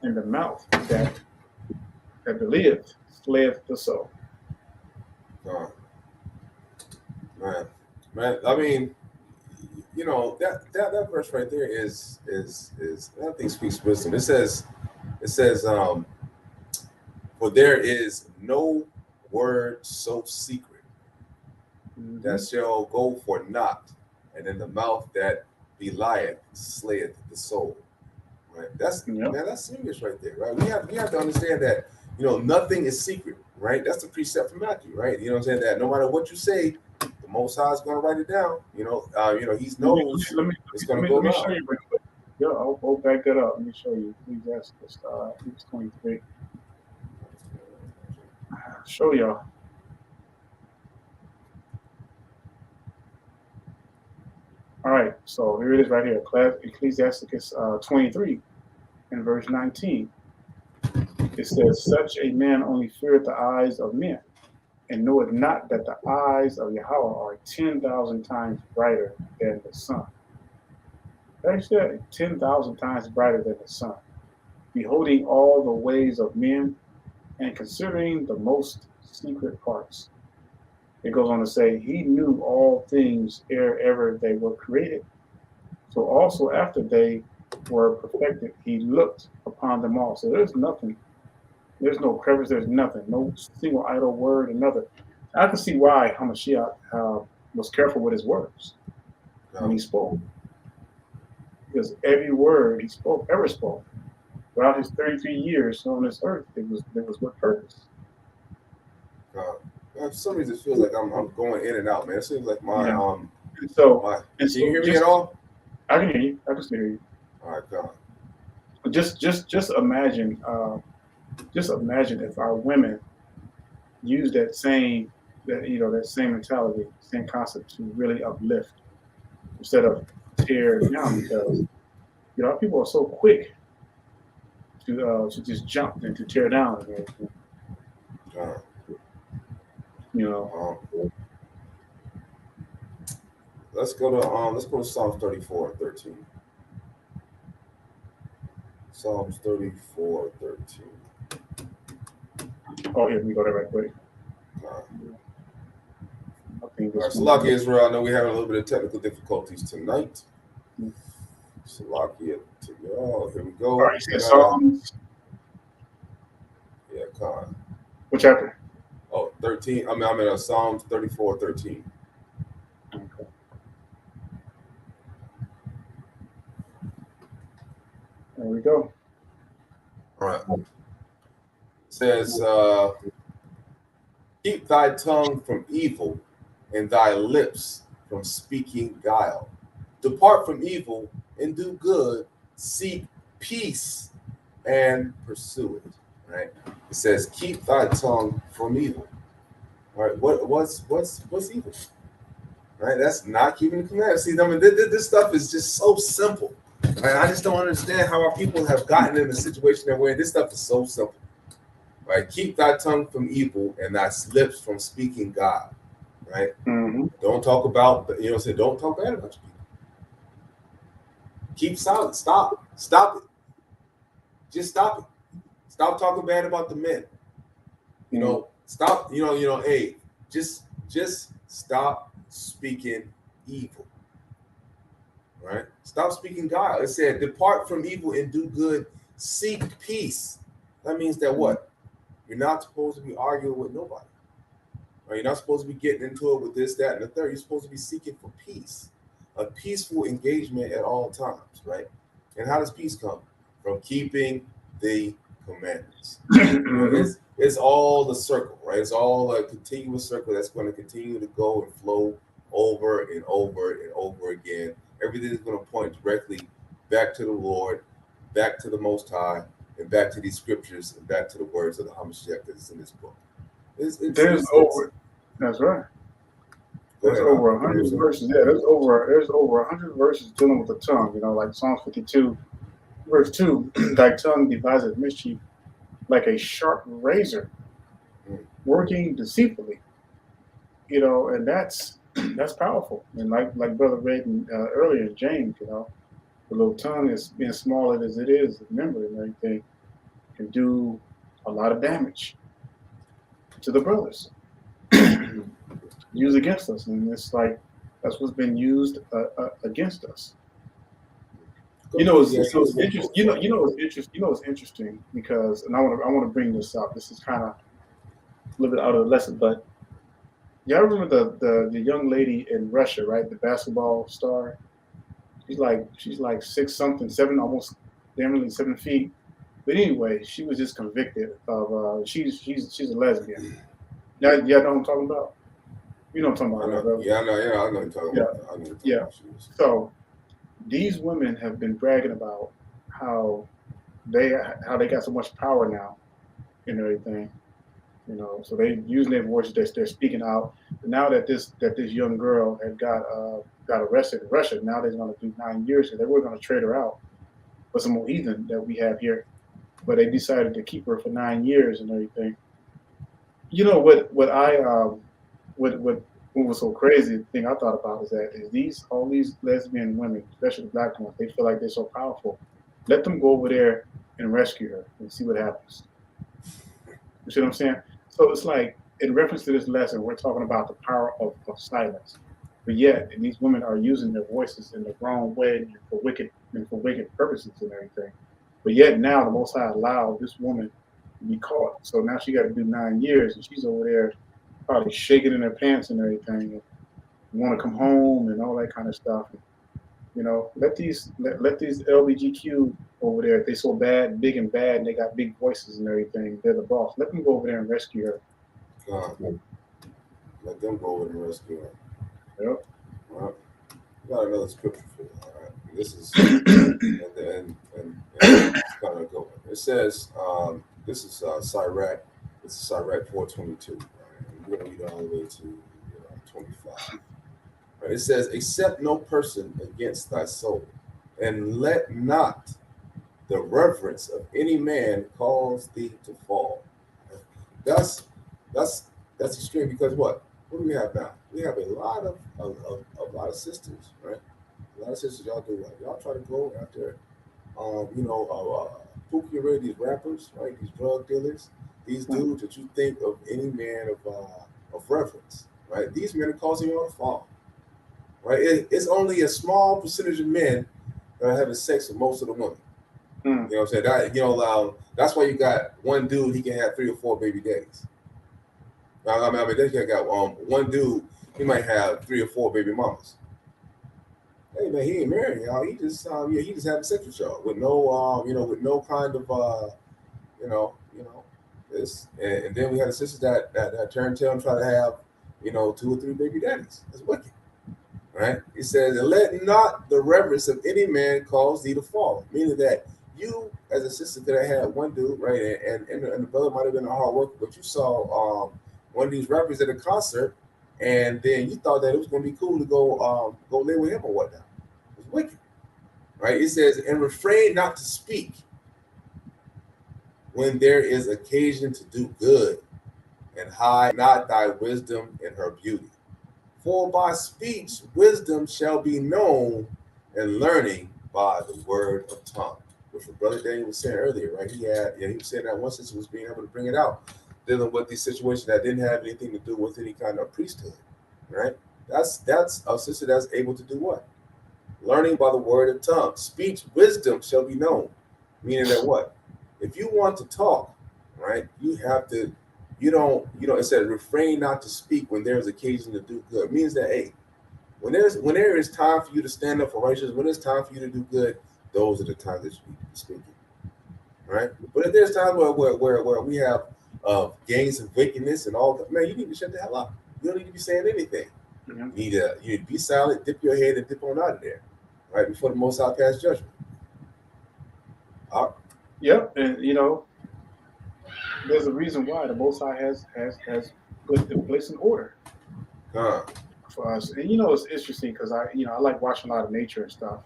S1: and the mouth that believeth slayeth the soul."
S4: Man, I mean, that verse right there is I think speaks wisdom. It says, "For there is no word so secret that shall go for naught, and in the mouth that belieth slayeth the soul." Right? That's serious right there, right? We have to understand that nothing is secret, right? That's the precept from Matthew, right? You know what I'm saying? That no matter what you say, the Most High is going to write it down. He knows it's going to go
S1: Let me
S4: down.
S1: show you real quick. Yeah, I'll back that up. Let me show you. Ecclesiastes 23. Show y'all. All right, so here it is right here. Ecclesiasticus 23 and verse 19. It says, "Such a man only feareth the eyes of men, and knoweth not that the eyes of Yahweh are 10,000 times brighter than the sun." Actually, 10,000 times brighter than the sun, beholding all the ways of men, and considering the most secret parts. It goes on to say, "He knew all things ere ever they were created. So also after they were perfected, he looked upon them all." So there's nothing. There's no crevice. There's nothing. No single idle word. Another. I can see why Hamashiach was careful with his words when he spoke, because every word he ever spoke, throughout his 33 years on this earth, it was with purpose.
S4: For some reason, it feels like I'm going in and out, man. It seems like my
S1: can
S4: you hear me at all?
S1: I can hear you. I can still hear you.
S4: All right, God.
S1: Just imagine, if our women use that same mentality, same concept, to really uplift instead of tear down, because our people are so quick to just jump and to tear down and everything.
S4: Let's go to Psalms 34:13. Psalms 34:13.
S1: Oh, here we go there right quick.
S4: All right, Salakia Israel. I know we're having a little bit of technical difficulties tonight. Salakia to y'all. Here we go.
S1: All right, Psalms.
S4: Yeah, Khan.
S1: What chapter?
S4: Oh, 13. I'm in Psalms 34:13.
S1: Okay. There we go.
S4: All right. It says, "Keep thy tongue from evil, and thy lips from speaking guile. Depart from evil and do good. Seek peace and pursue it." Right? It says, "Keep thy tongue from evil." All right, what's evil? Right, that's not keeping the commandments. See, I mean, this stuff is just so simple. Right? I just don't understand how our people have gotten in a situation that where this stuff is so simple. Right, keep thy tongue from evil and thy lips from speaking God. Right, don't talk about don't talk bad about your people. Keep silent. Stop it. Just stop it. Stop talking bad about the men. Stop. Hey, just stop speaking evil. Right? Stop speaking God. It said, depart from evil and do good. Seek peace. That means that what? You're not supposed to be arguing with nobody. Right? You're not supposed to be getting into it with this, that, and the third. You're supposed to be seeking for peace, a peaceful engagement at all times, right? And how does peace come? From keeping the commandments. It's all the circle, right? It's all a continuous circle that's going to continue to go and flow over and over and over again. Everything is going to point directly back to the Lord, back to the Most High, and back to these scriptures, and back to the words of the Hamashiach that's in this book.
S1: That's right. There's over 100 verses. Yeah, there's over 100 verses dealing with the tongue. Like Psalms 52, verse 2, thy tongue deviseth mischief like a sharp razor, working deceitfully. And that's powerful. And like Brother read earlier in James, the little tongue is being small as it is, remember, and everything can do a lot of damage to the brothers. Used against us, and it's like that's what's been used against us. It's interesting. It's interesting because, and I want to bring this up. This is kind of a little bit out of the lesson, but y'all remember the young lady in Russia, right? The basketball star. She's like 6 something, 7, almost damn 7 feet. But anyway, she was just convicted of she's a lesbian. Y'all know what I'm talking about? You know what I'm talking about, right?
S4: Yeah, I know what you're talking about.
S1: Yeah. So these women have been bragging about how they got so much power now and everything. So they using their voices, they're speaking out. But now that this young girl had got arrested in Russia, now they're going to do 9 years, and they were going to trade her out for some more heathen that we have here. But they decided to keep her for 9 years and everything. What was so crazy, the thing I thought about is that all these lesbian women, especially black ones, they feel like they're so powerful. Let them go over there and rescue her and see what happens. You see what I'm saying? So it's like, in reference to this lesson, we're talking about the power of silence. But yet, these women are using their voices in the wrong way and for wicked purposes and everything. But yet now the Most High allowed this woman to be caught. So now she got to do 9 years, and she's over there probably shaking in her pants and everything, and want to come home and all that kind of stuff. Let these LBGQ over there, if they so big and bad, and they got big voices and everything, they're the boss. Let them go over there and rescue her.
S4: Let them go over and rescue her.
S1: Yep.
S4: Well, we got another scripture for you. All right. This is and it's kind of going. It says, this is Sirach. This is Sirach 4:22. We're going to read all the way to 25. Right, it says, accept no person against thy soul, and let not the reverence of any man cause thee to fall. That's extreme, because what do we have now? We have a lot of sisters, right? A lot of sisters, y'all do what? Y'all try to go after, Pookie, these rappers, right? These drug dealers, these dudes that you think of any man of reverence, right? These men are causing you to fall, right? It's only a small percentage of men that are having sex with most of the women. You know what I'm saying? That, that's why you got one dude, he can have 3 or 4 baby daddies. I mean, they got one dude, he might have 3 or 4 baby mamas. Hey man, he ain't married, y'all. He just he just having sex with y'all with no with no kind of this. And then we had a sister that turned tail and try to have 2 or 3 baby daddies. That's wicked, right? It says, and let not the reverence of any man cause thee to fall, meaning that you as a sister could have had one dude, right, and the brother might have been a hard worker, but you saw one of these rappers at a concert, and then you thought that it was going to be cool to go lay with him or whatnot. It's wicked, right? It says, and refrain not to speak when there is occasion to do good, and hide not thy wisdom in her beauty. For by speech wisdom shall be known, and learning by the word of tongue. Which what Brother Daniel was saying earlier, right? He was saying that one sister was being able to bring it out, dealing with these situations that didn't have anything to do with any kind of priesthood, right? That's a sister that's able to do what? Learning by the word of tongue. Speech wisdom shall be known. Meaning that what? If you want to talk, right, you have to, it says refrain not to speak when there is occasion to do good. It means that, hey, when there is time for you to stand up for righteousness, when it's time for you to do good, those are the times that you need to be speaking, right? But if there's times where we have gangs of wickedness and all that, man, you need to shut the hell up. You don't need to be saying anything.
S1: Mm-hmm.
S4: You need to be silent, dip your head, and dip on out of there, right, before the Most High pass judgment.
S1: Yep, and there's a reason why the Most High has put in place an order for us. And it's interesting because I like watching a lot of nature and stuff.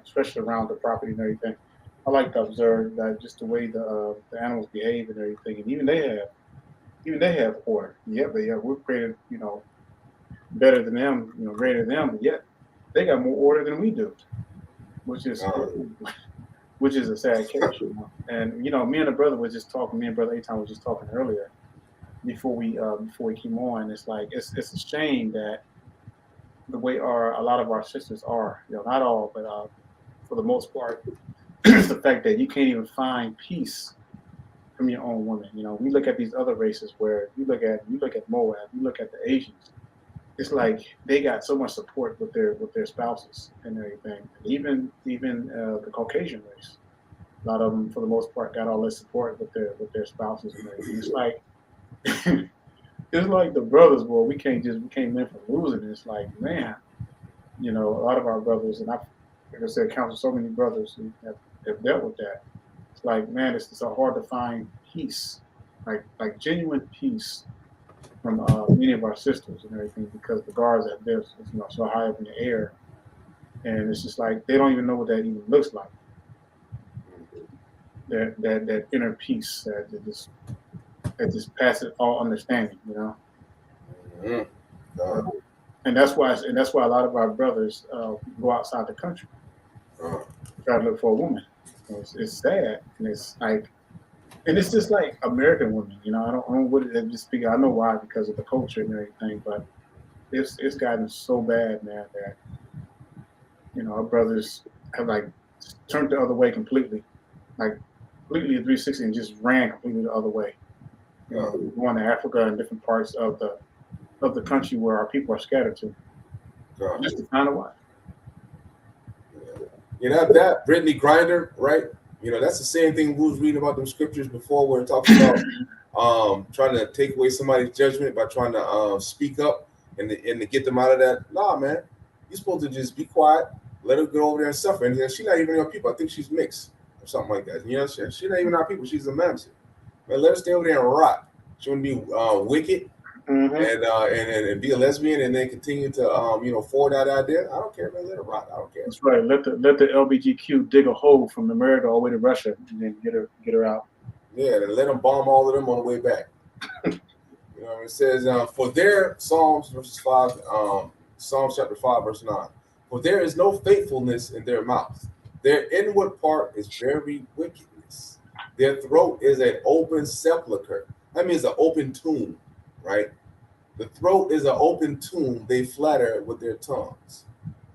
S1: Especially around the property and everything. I like to observe that just the way the animals behave and everything, and even they have order. Yeah, but we're created better than them, greater than them, but yet they got more order than we do, which is a sad case. And me and the brother was just talking. Me and brother Aton was just talking earlier before we came on. It's like it's a shame that the way a lot of our sisters are, not all, but for the most part, it's the fact that you can't even find peace from your own woman. We look at these other races where you look at Moab, you look at the Asians. It's like they got so much support with their spouses and everything. Even the Caucasian race, a lot of them for the most part got all this support with their spouses and everything. It's like it's like the brothers, well, we can't win from losing. It's like, man, a lot of our brothers, and like I said, counsel so many brothers who have dealt with that. It's like, man, it's so hard to find peace, like genuine peace from many of our sisters and everything, because the guards that they're so high up in the air, and it's just like they don't even know what that even looks like. That inner peace that just passes all understanding,
S4: Mm-hmm.
S1: And that's why a lot of our brothers go outside the country, try to look for a woman. It's sad, and it's like. And it's just like American women, I don't know what it just speak. I know why, because of the culture and everything, but it's gotten so bad, man, that our brothers have like turned the other way completely, like completely 360, and just ran completely the other way. Going to Africa and different parts of the country where our people are scattered to, just to find a wife.
S4: That Brittany Griner, right? That's the same thing we was reading about them scriptures before, where it talks about trying to take away somebody's judgment by trying to speak up and to get them out of that. Nah, man, you're supposed to just be quiet, let her go over there and suffer. And she's not even our people. I think she's mixed or something like that. She's not even our people. She's a mamzer. Man, let her stay over there and rot. She want to be wicked. Mm-hmm. And be a lesbian and then continue to forward that idea. I don't care, man. Let her rot. I don't care.
S1: That's right. Let the LBGQ dig a hole from America all the way to Russia and then get her out.
S4: Yeah, and let them bomb all of them on the way back. It says for their Psalms verses 5, Psalms chapter 5 verse 9. For there is no faithfulness in their mouth. Their inward part is very wickedness. Their throat is an open sepulcher. That means an open tomb. Right, the throat is an open tomb. They flatter with their tongues,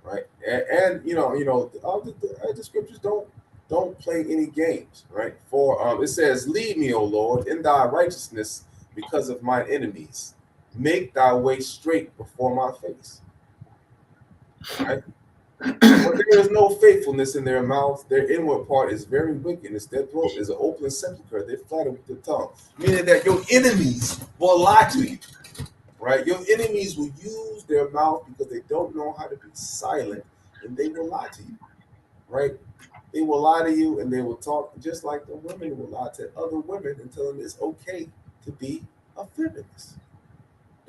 S4: right? And the scriptures don't play any games, right? For it says, "Lead me, O Lord, in thy righteousness, because of mine enemies. Make thy way straight before my face." Right? For there is no faithfulness in their mouth. Their inward part is very wickedness. Their throat is an open sepulcher. They flatter with their tongue. Meaning that your enemies will lie to you. Right? Your enemies will use their mouth because they don't know how to be silent, and they will lie to you. Right? They will lie to you, and they will talk just like the women will lie to other women and tell them it's okay to be a feminist.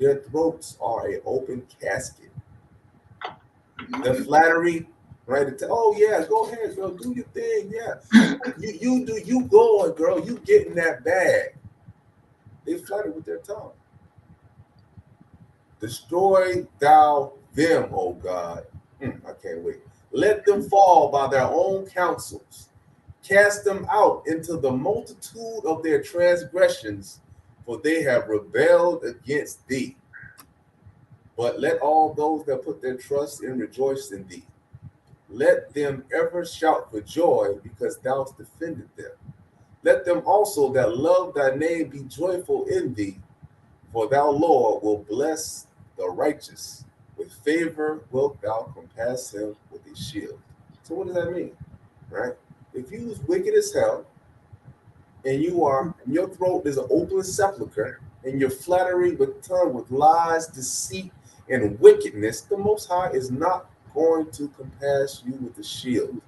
S4: Their throats are an open casket. The flattery, right? Oh yeah, go ahead, girl, do your thing. Yeah, you do you going, girl. You getting that bag. They flatter with their tongue. Destroy thou them, O God. I can't wait. Let them fall by their own counsels. Cast them out into the multitude of their transgressions, for they have rebelled against thee. But let all those that put their trust in rejoice in thee. Let them ever shout for joy, because thou hast defended them. Let them also that love thy name be joyful in thee, for thou, Lord, will bless the righteous. With favor wilt thou compass him with a shield. So what does that mean? Right? If you was wicked as hell, and your throat is an open sepulcher, and your flattery with tongue with lies, deceit, and wickedness, the Most High is not going to compass you with a shield,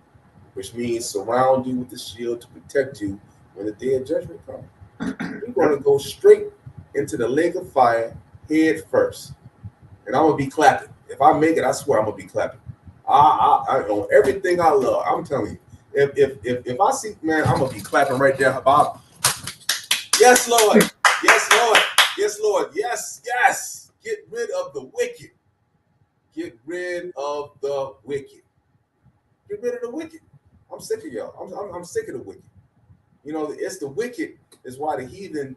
S4: which means surround you with the shield to protect you when the day of judgment comes. You're going to go straight into the lake of fire head first. And I'm going to be clapping. If I make it, I swear I'm going to be clapping. I on everything I love. I'm telling you. If I see, man, I'm going to be clapping right there. Bob. Yes, Lord. Yes, Lord. Yes, Lord. Yes, yes. Get rid of the wicked. Get rid of the wicked. Get rid of the wicked. I'm sick of y'all. I'm sick of the wicked. You know, it's the wicked is why the heathen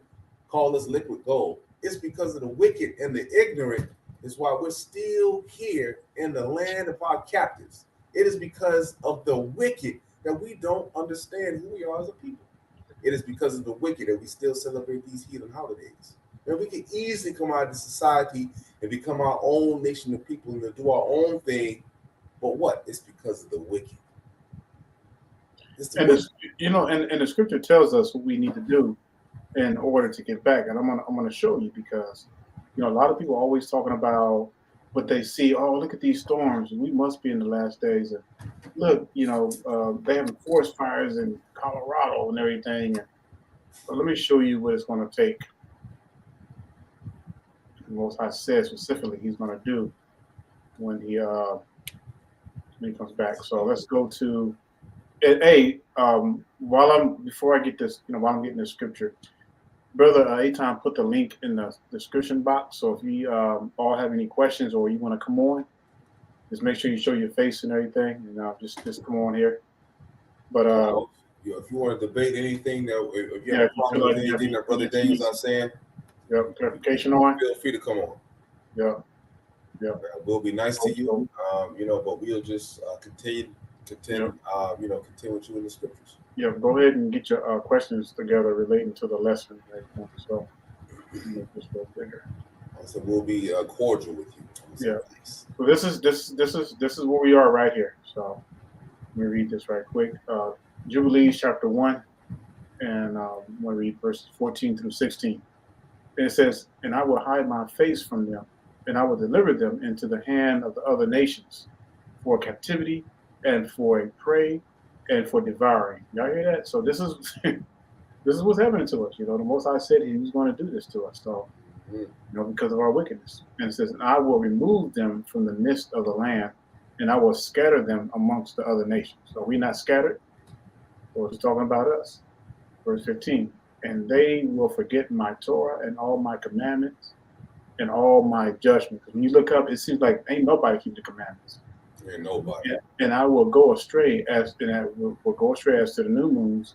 S4: call us liquid gold. It's because of the wicked and the ignorant is why we're still here in the land of our captives. It is because of the wicked that we don't understand who we are as a people. It is because of the wicked that we still celebrate these heathen holidays. And we can easily come out of the society and become our own nation of people and do our own thing. But what? It's because of the wicked.
S1: And the scripture tells us what we need to do in order to get back. And I'm gonna show you, because a lot of people are always talking about what they see. Oh, look at these storms. We must be in the last days. And look, they have forest fires in Colorado and everything. But let me show you what it's going to take. The Most High said specifically He's going to do when He comes back. So let's go to before I get this, while I'm getting this scripture, Brother Aton put the link in the description box. So if you all have any questions or you want to come on, just make sure you show your face and everything, and just come on here. But
S4: if you want to debate anything, if you have a problem with anything that Brother Daniel's not saying,
S1: clarification on,
S4: feel free to come on. We'll be nice to you, but we'll just continue with you in the scriptures.
S1: Yeah, go ahead and get your questions together relating to the lesson. Right? So just go bigger.
S4: So we'll be cordial with you.
S1: Yeah. So this is where we are right here. So let me read this right quick. Jubilees chapter 1, and I'm going to read verses 14 through 16. And it says, "And I will hide my face from them, and I will deliver them into the hand of the other nations, for captivity and for a prey and for devouring." Y'all hear that? So this is this is what's happening to us. The Most High said He was going to do this to us. So because of our wickedness. And it says, "And I will remove them from the midst of the land, and I will scatter them amongst the other nations." So we're not scattered. So it's talking about us. Verse 15. "And they will forget my Torah and all my commandments and all my judgments." Because when you look up, it seems like ain't nobody keep the commandments.
S4: Ain't nobody.
S1: And I will go astray as to the new moons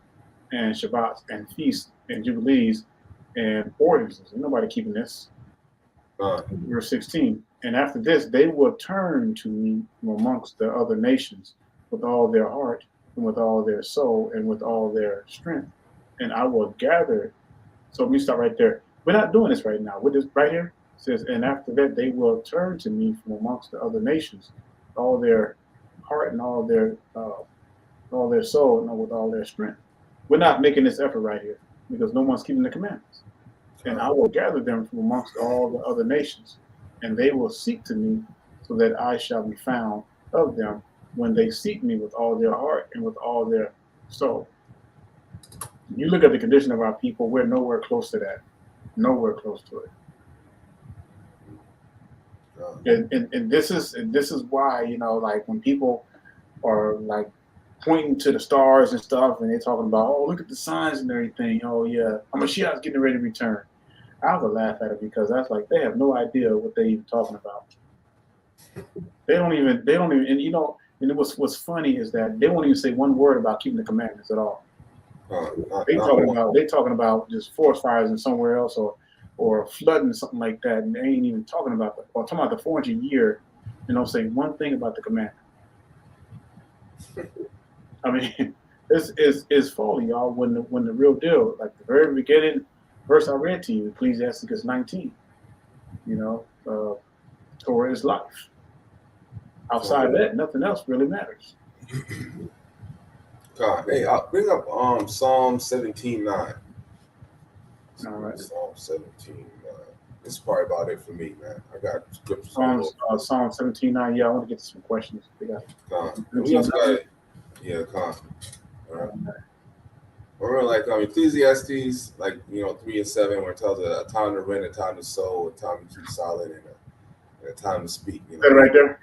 S1: and Shabbats and feasts and jubilees and ordinances. Ain't nobody keeping this. Verse 16. "And after this, they will turn to me from amongst the other nations with all their heart and with all their soul and with all their strength. And I will gather." So let me stop right there. We're not doing this right now. With this right here, it says, "And after that, they will turn to me from amongst the other nations, with all their heart and all their soul and with all their strength." We're not making this effort right here because no one's keeping the commandments. "And I will gather them from amongst all the other nations, and they will seek to me, so that I shall be found of them when they seek me with all their heart and with all their soul." You look at the condition of our people, we're nowhere close to that. Nowhere close to it. And this is why, you know, like when people are like pointing to the stars and stuff, and they're talking about, oh, look at the signs and everything. Oh yeah, Mashiach's getting ready to return. I would laugh at it because that's like they have no idea what they're even talking about. They don't even, and you know, and what's funny is that they won't even say one word about keeping the commandments at all. They talking about just forest fires in somewhere else, or flooding something like that, and they ain't even talking about or talking about the 400 year, and don't say one thing about the commandment. I mean, this is folly, y'all. When the real deal, like the very beginning verse I read to you, Ecclesiastes 19. You know, Torah is life. Outside of that, nothing else really matters.
S4: God, hey, I'll bring up Psalm 17:9.
S1: All right.
S4: Psalm 17:9. This is probably about it for me, man. I got scriptures.
S1: Psalm 17:9. Yeah, I want to get to some questions. We got.
S4: We also got it. Yeah, con. All right. Remember, like Ecclesiastes, like 3:7, where it tells a time to rent, a time to sow, a time to keep silent, and a time to speak. You know?
S1: That right there.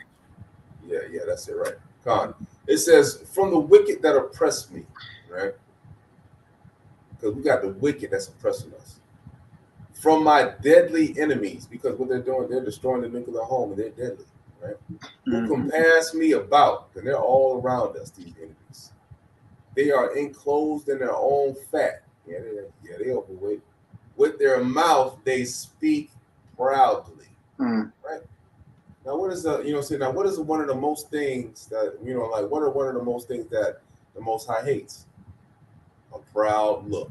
S4: Yeah, that's it, right? Con. It says, "From the wicked that oppress me," right? Because we got the wicked that's oppressing us. From my deadly enemies, because what they're doing, they're destroying the nuclear home, and they're deadly, right? Who compass me about, and they're all around us, these enemies. They are enclosed in their own fat. Yeah, they overweight. With their mouth, they speak proudly. Right? Now, what is now what is one of the most things that, what are one of the most things that the Most High hates? A proud look.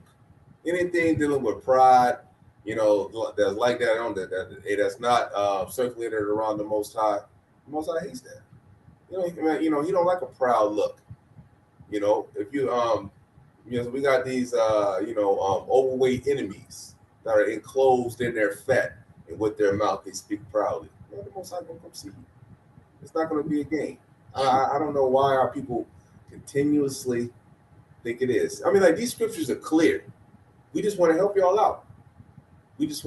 S4: Anything dealing with pride, that's like that, that's not circulated around the Most High. The Most High hates that. He don't like a proud look. If you so we got these overweight enemies that are enclosed in their fat, and with their mouth they speak proudly. The Most High gonna come see you. It's not gonna be a game. I don't know why our people continuously think it is. I mean, like, these scriptures are clear. We just want to help y'all out. We don't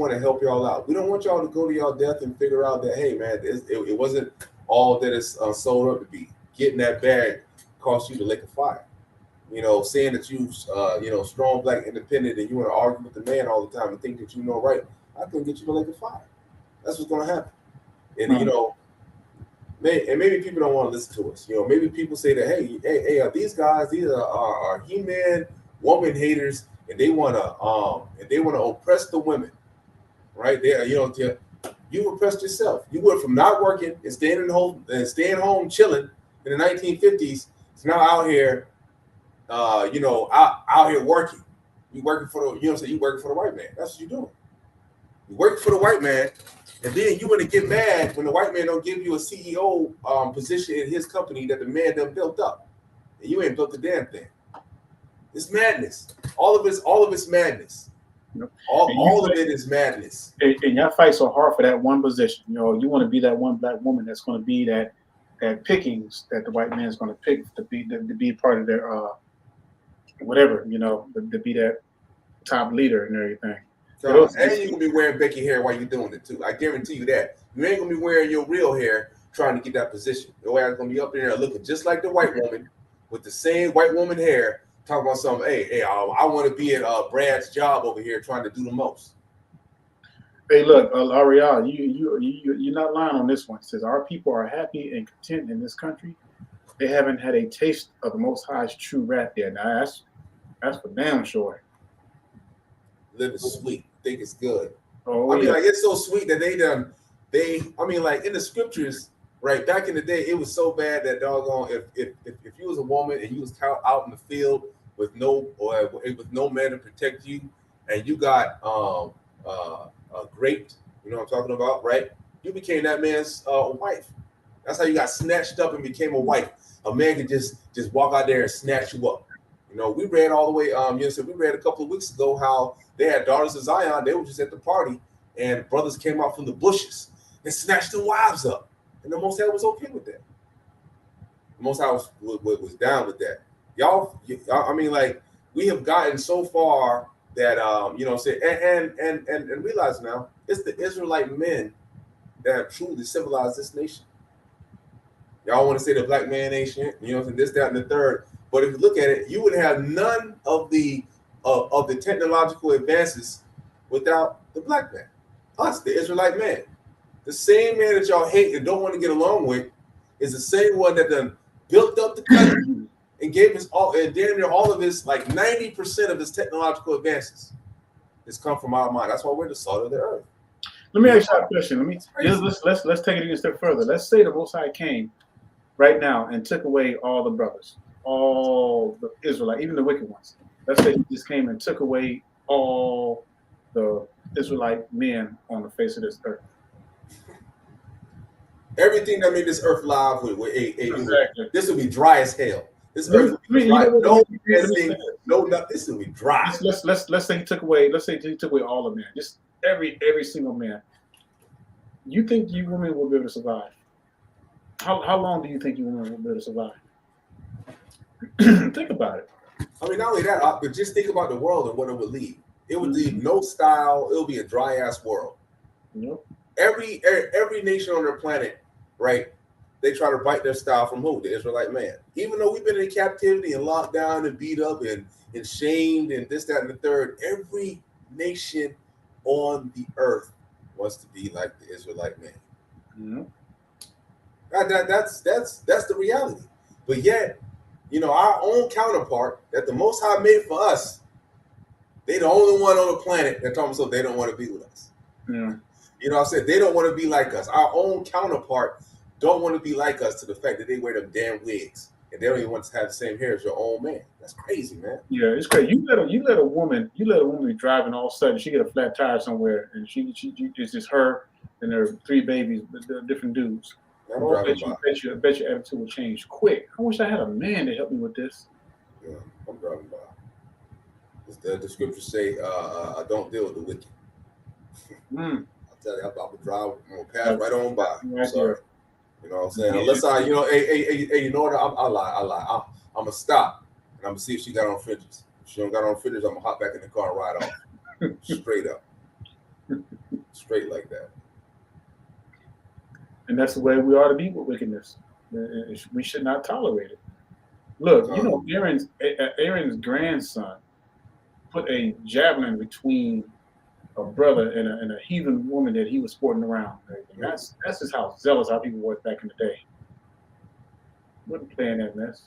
S4: want y'all to go to y'all death and figure out that, hey man, it wasn't all that it's sold up to be. Getting that bag cost you the lake of fire. Saying that you strong, black, independent, and you want to argue with the man all the time and think that you know right, I couldn't get you the lake of fire. That's what's going to happen. And maybe people don't want to listen to us. Maybe people say that, hey, these guys, these are He-Man woman haters, and they want to oppress the women, right? You oppressed yourself. You went from not working and staying home chilling in the 1950s to now out here, out here working. You working for the, you working for the white man. That's what you're doing. You working for the white man, and then you want to get mad when the white man don't give you a CEO position in his company that the man done built up, and you ain't built a damn thing. It's madness. All of it's madness. All of it is madness.
S1: And y'all fight so hard for that one position. You want to be that one black woman that's going to be that pickings that the white man is going to pick to be part of their whatever, to be that top leader and everything.
S4: And you're gonna be wearing Becky hair while you're doing it too. I guarantee you that. You ain't gonna be wearing your real hair trying to get that position. Your ass gonna be up in there looking just like the white woman with the same white woman hair, talking about something. Hey, I want to be at Brad's job over here trying to do the most.
S1: Hey, look, Ariel, you're not lying on this one. It says our people are happy and content in this country. They haven't had a taste of the Most High's true wrath yet. Now that's for damn sure.
S4: Live is sweet. Think it's good.
S1: Oh,
S4: I mean, like, it's so sweet that I mean, like, in the scriptures, right, back in the day, it was so bad that doggone, if you was a woman and you was out in the field with no man to protect you, and you got raped, you know what I'm talking about, right? You became that man's wife. That's how you got snatched up and became a wife. A man could just walk out there and snatch you up. We read all the way. We read a couple of weeks ago how they had daughters of Zion. They were just at the party, and brothers came out from the bushes and snatched their wives up, and the Most High was okay with that. The Most High was down with that. Y'all, I mean, like, we have gotten so far that and realize now it's the Israelite men that have truly civilized this nation. Y'all want to say the black man ain't shit, you know, this, that, and the third. But if you look at it, you would have none of the technological advances without the black man, us, the Israelite man. The same man that y'all hate and don't want to get along with is the same one that done built up the country and gave us all, and damn near all of his, like 90% of his technological advances has come from our mind. That's why we're the salt of the earth.
S1: Let me ask you a question. Let's take it even a step further. Let's say the Most High came right now and took away all the brothers, all the Israelites, even the wicked ones. Let's say he just came and took away all the Israelite men on the face of this earth.
S4: Everything that made this earth live
S1: Exactly.
S4: this would be dry as hell. This earth would be dry. This would be dry.
S1: Let's say he took away. Let's say he took away all the men, just every single man. You think you women will be able to survive? How long do you think you women will be able to survive? Think about it.
S4: I mean, not only that, but just think about the world and what it would leave. It would leave no style. It would be a dry ass world.
S1: Yep.
S4: Every nation on their planet, right? They try to bite their style from who? The Israelite man. Even though we've been in captivity and locked down and beat up and shamed and this, that, and the third, every nation on the earth wants to be like the Israelite man.
S1: Mm-hmm.
S4: That's the reality. But yet, you know, our own counterpart that the Most High made for us, they the only one on the planet that told us they don't want to be with us.
S1: Yeah.
S4: You know what I'm saying? They don't want to be like us. Our own counterpart don't want to be like us to the fact that they wear them damn wigs and they don't even want to have the same hair as your own man. That's crazy, man.
S1: Yeah, it's crazy. You let a woman be driving, all of a sudden she get a flat tire somewhere and she it's just her and her 3 babies, different dudes. I bet your attitude will change quick. I wish I had a man to help me with this.
S4: Yeah, I'm driving by. The scriptures say, don't deal with the wicked. I'll tell you, I'm gonna pass right on by.
S1: Right.
S4: Sorry. You know what I'm saying? Unless I, you know, hey, you know what? I'll lie. I'm gonna stop and I'm gonna see if she got on fringes. If she don't got on fringes, I'm gonna hop back in the car and ride off. Straight up. Straight like that.
S1: And that's the way we ought to be with wickedness. We should not tolerate it. Look, you know, Aaron's grandson put a javelin between a brother and a heathen woman that he was sporting around. And that's just how zealous our people were back in the day. Wouldn't play in that mess.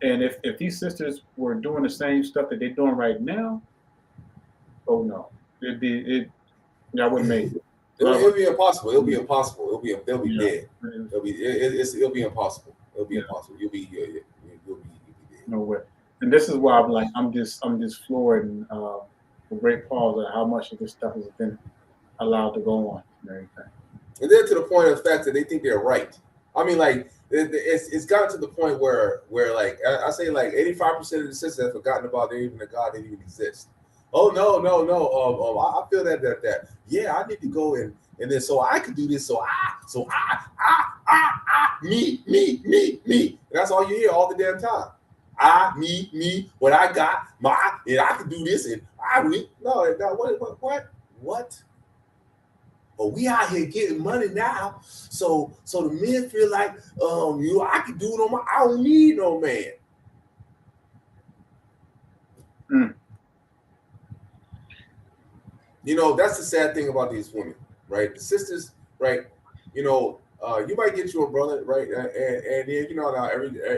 S1: And if these sisters were doing the same stuff that they're doing right now, oh no, y'all wouldn't make it.
S4: It'll be impossible. They'll be dead. It'll be impossible. It'll be impossible. You'll be dead.
S1: No way. And this is why I'm just floored and the great pause of how much of this stuff has been allowed to go on and everything.
S4: And then to the point of the fact that they think they're right. I mean, like it's gotten to the point where like I say like 85% of the sisters have forgotten about there even a God that even exists. Oh no. I feel that yeah, I need to go and then so I could do this. Me. And that's all you hear all the damn time. Me, what I got, and I can do this, and what? But we out here getting money now, so the men feel like, I can do it on my, I don't need no man. You know, that's the sad thing about these women, right? The sisters, right? You know, you might get you a brother, right? And you know,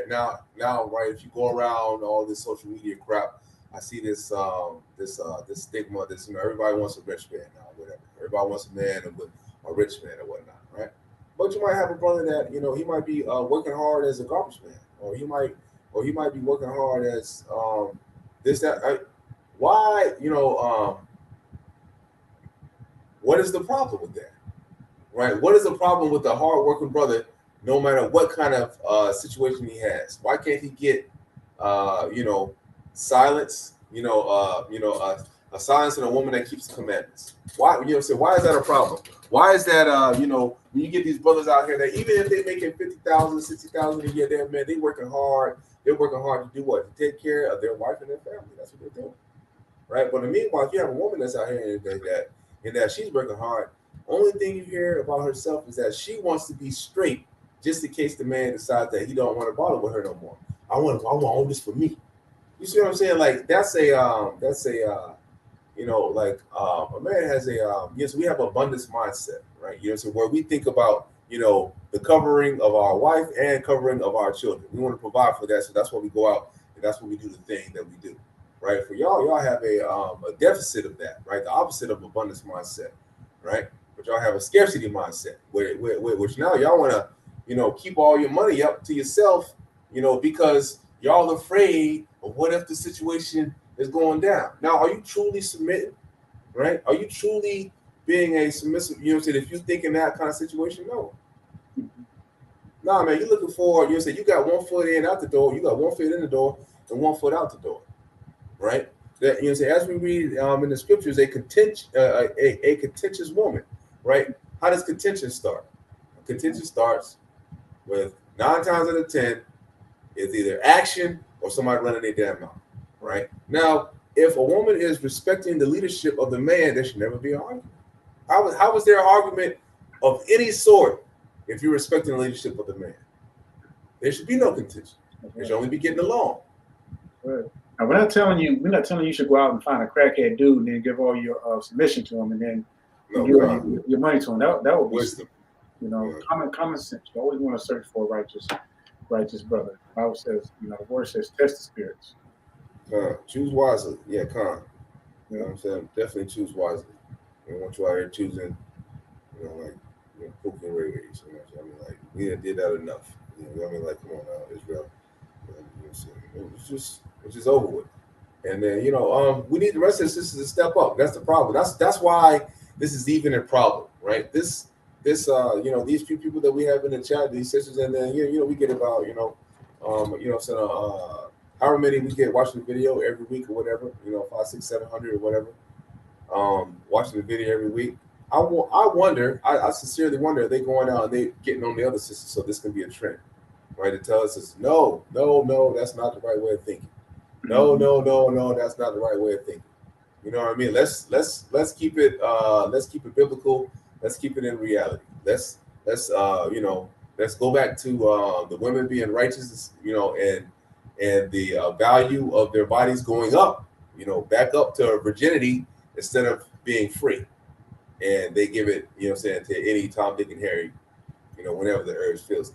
S4: now, right? If you go around all this social media crap, I see this stigma. This, you know, everybody wants a rich man now, whatever. Everybody wants a man with a rich man or whatnot, right? But you might have a brother that, you know, he might be working hard as a garbage man, or he might be working hard as this, that. Why, you know, what is the problem with that? Right? What is the problem with the hard-working brother, no matter what kind of situation he has? Why can't he get, silence? A silence in a woman that keeps the commandments. Why? You know, say why is that a problem? Why is that? When you get these brothers out here that even if they making $50,000, $60,000 a year, they're working hard. They're working hard to do what? To take care of their wife and their family. That's what they're doing, right? But in the meanwhile, if you have a woman that's out here and that she's working hard, Only thing you hear about herself is that she wants to be straight, just in case the man decides that he don't want to bother with her no more. I want all this for me. You see what I'm saying? Like that's a a man has a yes, we have abundance mindset, right? So where we think about the covering of our wife and covering of our children. We want to provide for that, so that's why we go out and that's what we do the thing that we do, right? For y'all have a deficit of that, right? The opposite of abundance mindset, right? But y'all have a scarcity mindset, which now y'all want to keep all your money up to yourself, because y'all afraid of what if the situation is going down. Now, are you truly submitting, right? Are you truly being a submissive? If you think in that kind of situation, no. Nah, man, you're looking for, you got 1 foot in out the door, you got 1 foot in the door and 1 foot out the door, right? That as we read in the scriptures, a contentious woman, right? How does contention start? Contention starts with 9 times out of 10, it's either action or somebody running their damn mouth, right? Now, if a woman is respecting the leadership of the man, there should never be an argument. How is there an argument of any sort if you're respecting the leadership of the man? There should be no contention. There should only be getting along.
S1: Right. Now, we're not telling you should go out and find a crackhead dude and then give all your submission to him and then give your money to him. That would be
S4: wisdom.
S1: Common sense. You always want to search for a righteous brother. The Bible says, the word says, test the spirits.
S4: Choose wisely. Yeah, You know what I'm saying? Definitely choose wisely. I don't want you out here choosing, Pookie and Ray Rays. We did that enough. Come on now, Israel. It's just over with. And then, we need the rest of the sisters to step up. That's the problem. That's why this is even a problem, right? This these few people that we have in the chat, these sisters, and then we get about however many we get watching the video every week or whatever, 500, 600, 700 or whatever, watching the video every week. I wonder, I sincerely wonder, are they going out and they getting on the other sisters so this can be a trend, right? To tell us, no, that's not the right way of thinking. No, that's not the right way of thinking. You know what I mean? Let's keep it biblical. Let's keep it in reality. Let's go back to the women being righteous, and the value of their bodies going up, back up to virginity instead of being free. And they give it, to any Tom, Dick, and Harry, whenever the urge feels,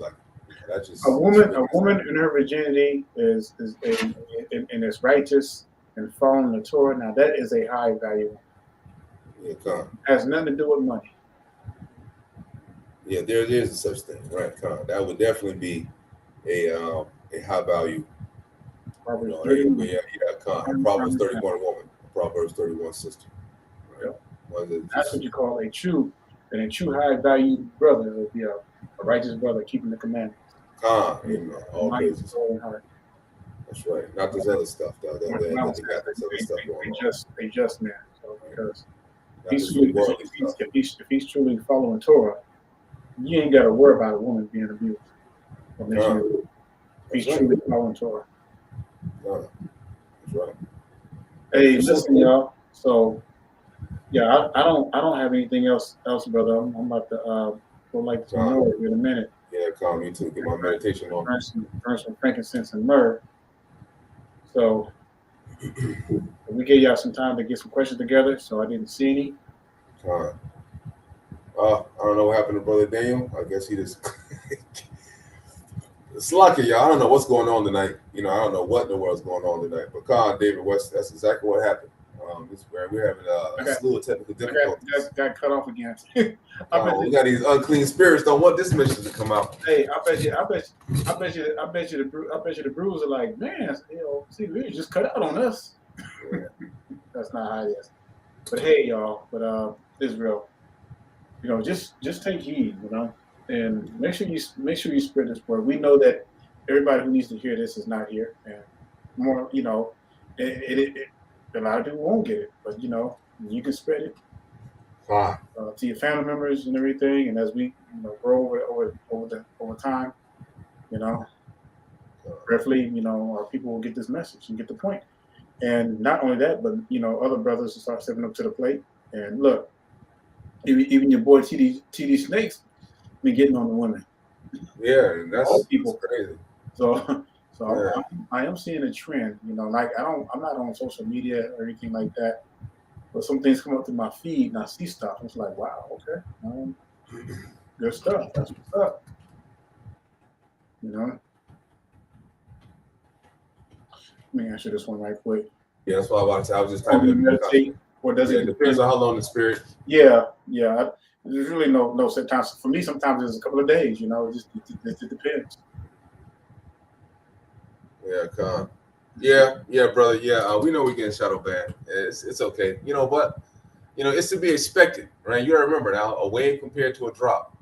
S4: like it. That's just
S1: a woman in her virginity is it's righteous and following the Torah. Now that is a high value.
S4: Yeah,
S1: has nothing to do with money.
S4: Yeah, there is a such thing, right? That would definitely be a high value.
S1: Proverbs
S4: Proverbs 31 woman, Proverbs 31 sister. Right?
S1: Yep. That's what you call a true high value brother. Would be a righteous brother keeping the commandments.
S4: All praises. That's right. Not this other stuff, though.
S1: A just man. So because if he's truly following Torah, you ain't got to worry about a woman being abused. If he's truly following Torah.
S4: That's right.
S1: Hey, listen, y'all. So, yeah, I don't have anything else, brother. I'm about to go like to know in a minute.
S4: Yeah, calm. Me too. Get my meditation on.
S1: Burn some frankincense and myrrh. So we gave y'all some time to get some questions together. So I didn't see any.
S4: I don't know what happened to Brother Daniel. I guess he just. It's lucky, y'all. I don't know what's going on tonight. I don't know what in the world's going on tonight. But David West, that's exactly what happened. We're having a slew of technical difficulties.
S1: Got cut off again.
S4: We got these unclean spirits. Don't want this mission to come out.
S1: Hey, I bet you the Brews are like, man, see, we just cut out on us. Yeah. That's not how it is. But hey, y'all. But Israel, just take heed, and make sure you spread this word. We know that everybody who needs to hear this is not here, and more, a lot of people won't get it, but you can spread it to your family members and everything. And as we grow over time, prayerfully, our people will get this message and get the point. And not only that, but other brothers will start stepping up to the plate. And look, Even your boy TD Snakes been getting on the women.
S4: Yeah, and that's
S1: People.
S4: crazy.
S1: So
S4: Yeah.
S1: I am seeing a trend. Like I'm not on social media or anything like that, but some things come up through my feed and I see stuff. It's like, wow, okay, good stuff. That's what's up. Let me answer this one right quick.
S4: Yeah, that's why I was just
S1: Only
S4: typing in.
S1: meditate, or does it
S4: depends on how long the spirit.
S1: Yeah. There's really no set time. For me, sometimes it's a couple of days. It depends.
S4: Yeah, come. Yeah, brother. Yeah, we know we getting shadow banned. It's okay. But it's to be expected, right? You gotta remember now, a wave compared to a drop.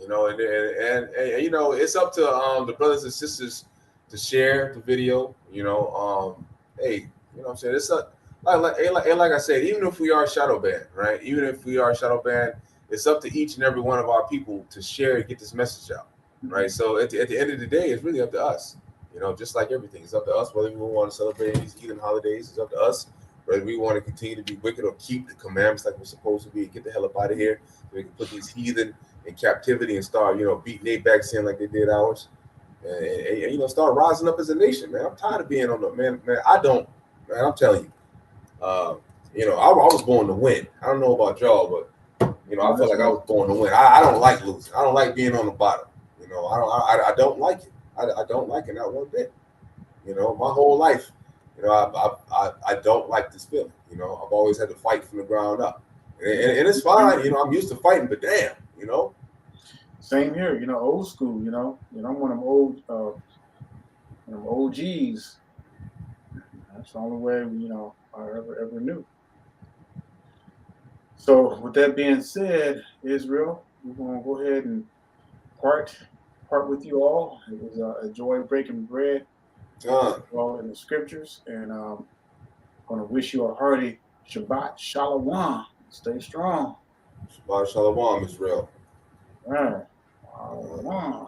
S4: And it's up to the brothers and sisters to share the video. Hey, what I'm saying? It's like I said, even if we are shadow banned, right? Even if we are shadow banned, it's up to each and every one of our people to share and get this message out, right? So at the end of the day, it's really up to us. Just like everything, it's up to us whether we want to celebrate these heathen holidays. It's up to us whether we want to continue to be wicked or keep the commandments like we're supposed to be. Get the hell up out of here so we can put these heathen in captivity and start, beating their backs in like they did ours, and start rising up as a nation, man. I'm tired of being on the man. I'm telling you, I was born to win. I don't know about y'all, but I feel like I was born to win. I don't like losing. I don't like being on the bottom. I don't like it. I don't like it not one bit. My whole life, I don't like this feeling. I've always had to fight from the ground up, and it's fine. I'm used to fighting, but damn,
S1: Same here. Old school. I'm one of them OGs. That's the only way I ever knew. So with that being said, Israel, we're gonna go ahead and part with you all. It was a joy breaking bread all in the scriptures, and gonna wish you a hearty Shabbat Shalom. Stay strong.
S4: Shabbat Shalom, Israel.
S1: All right.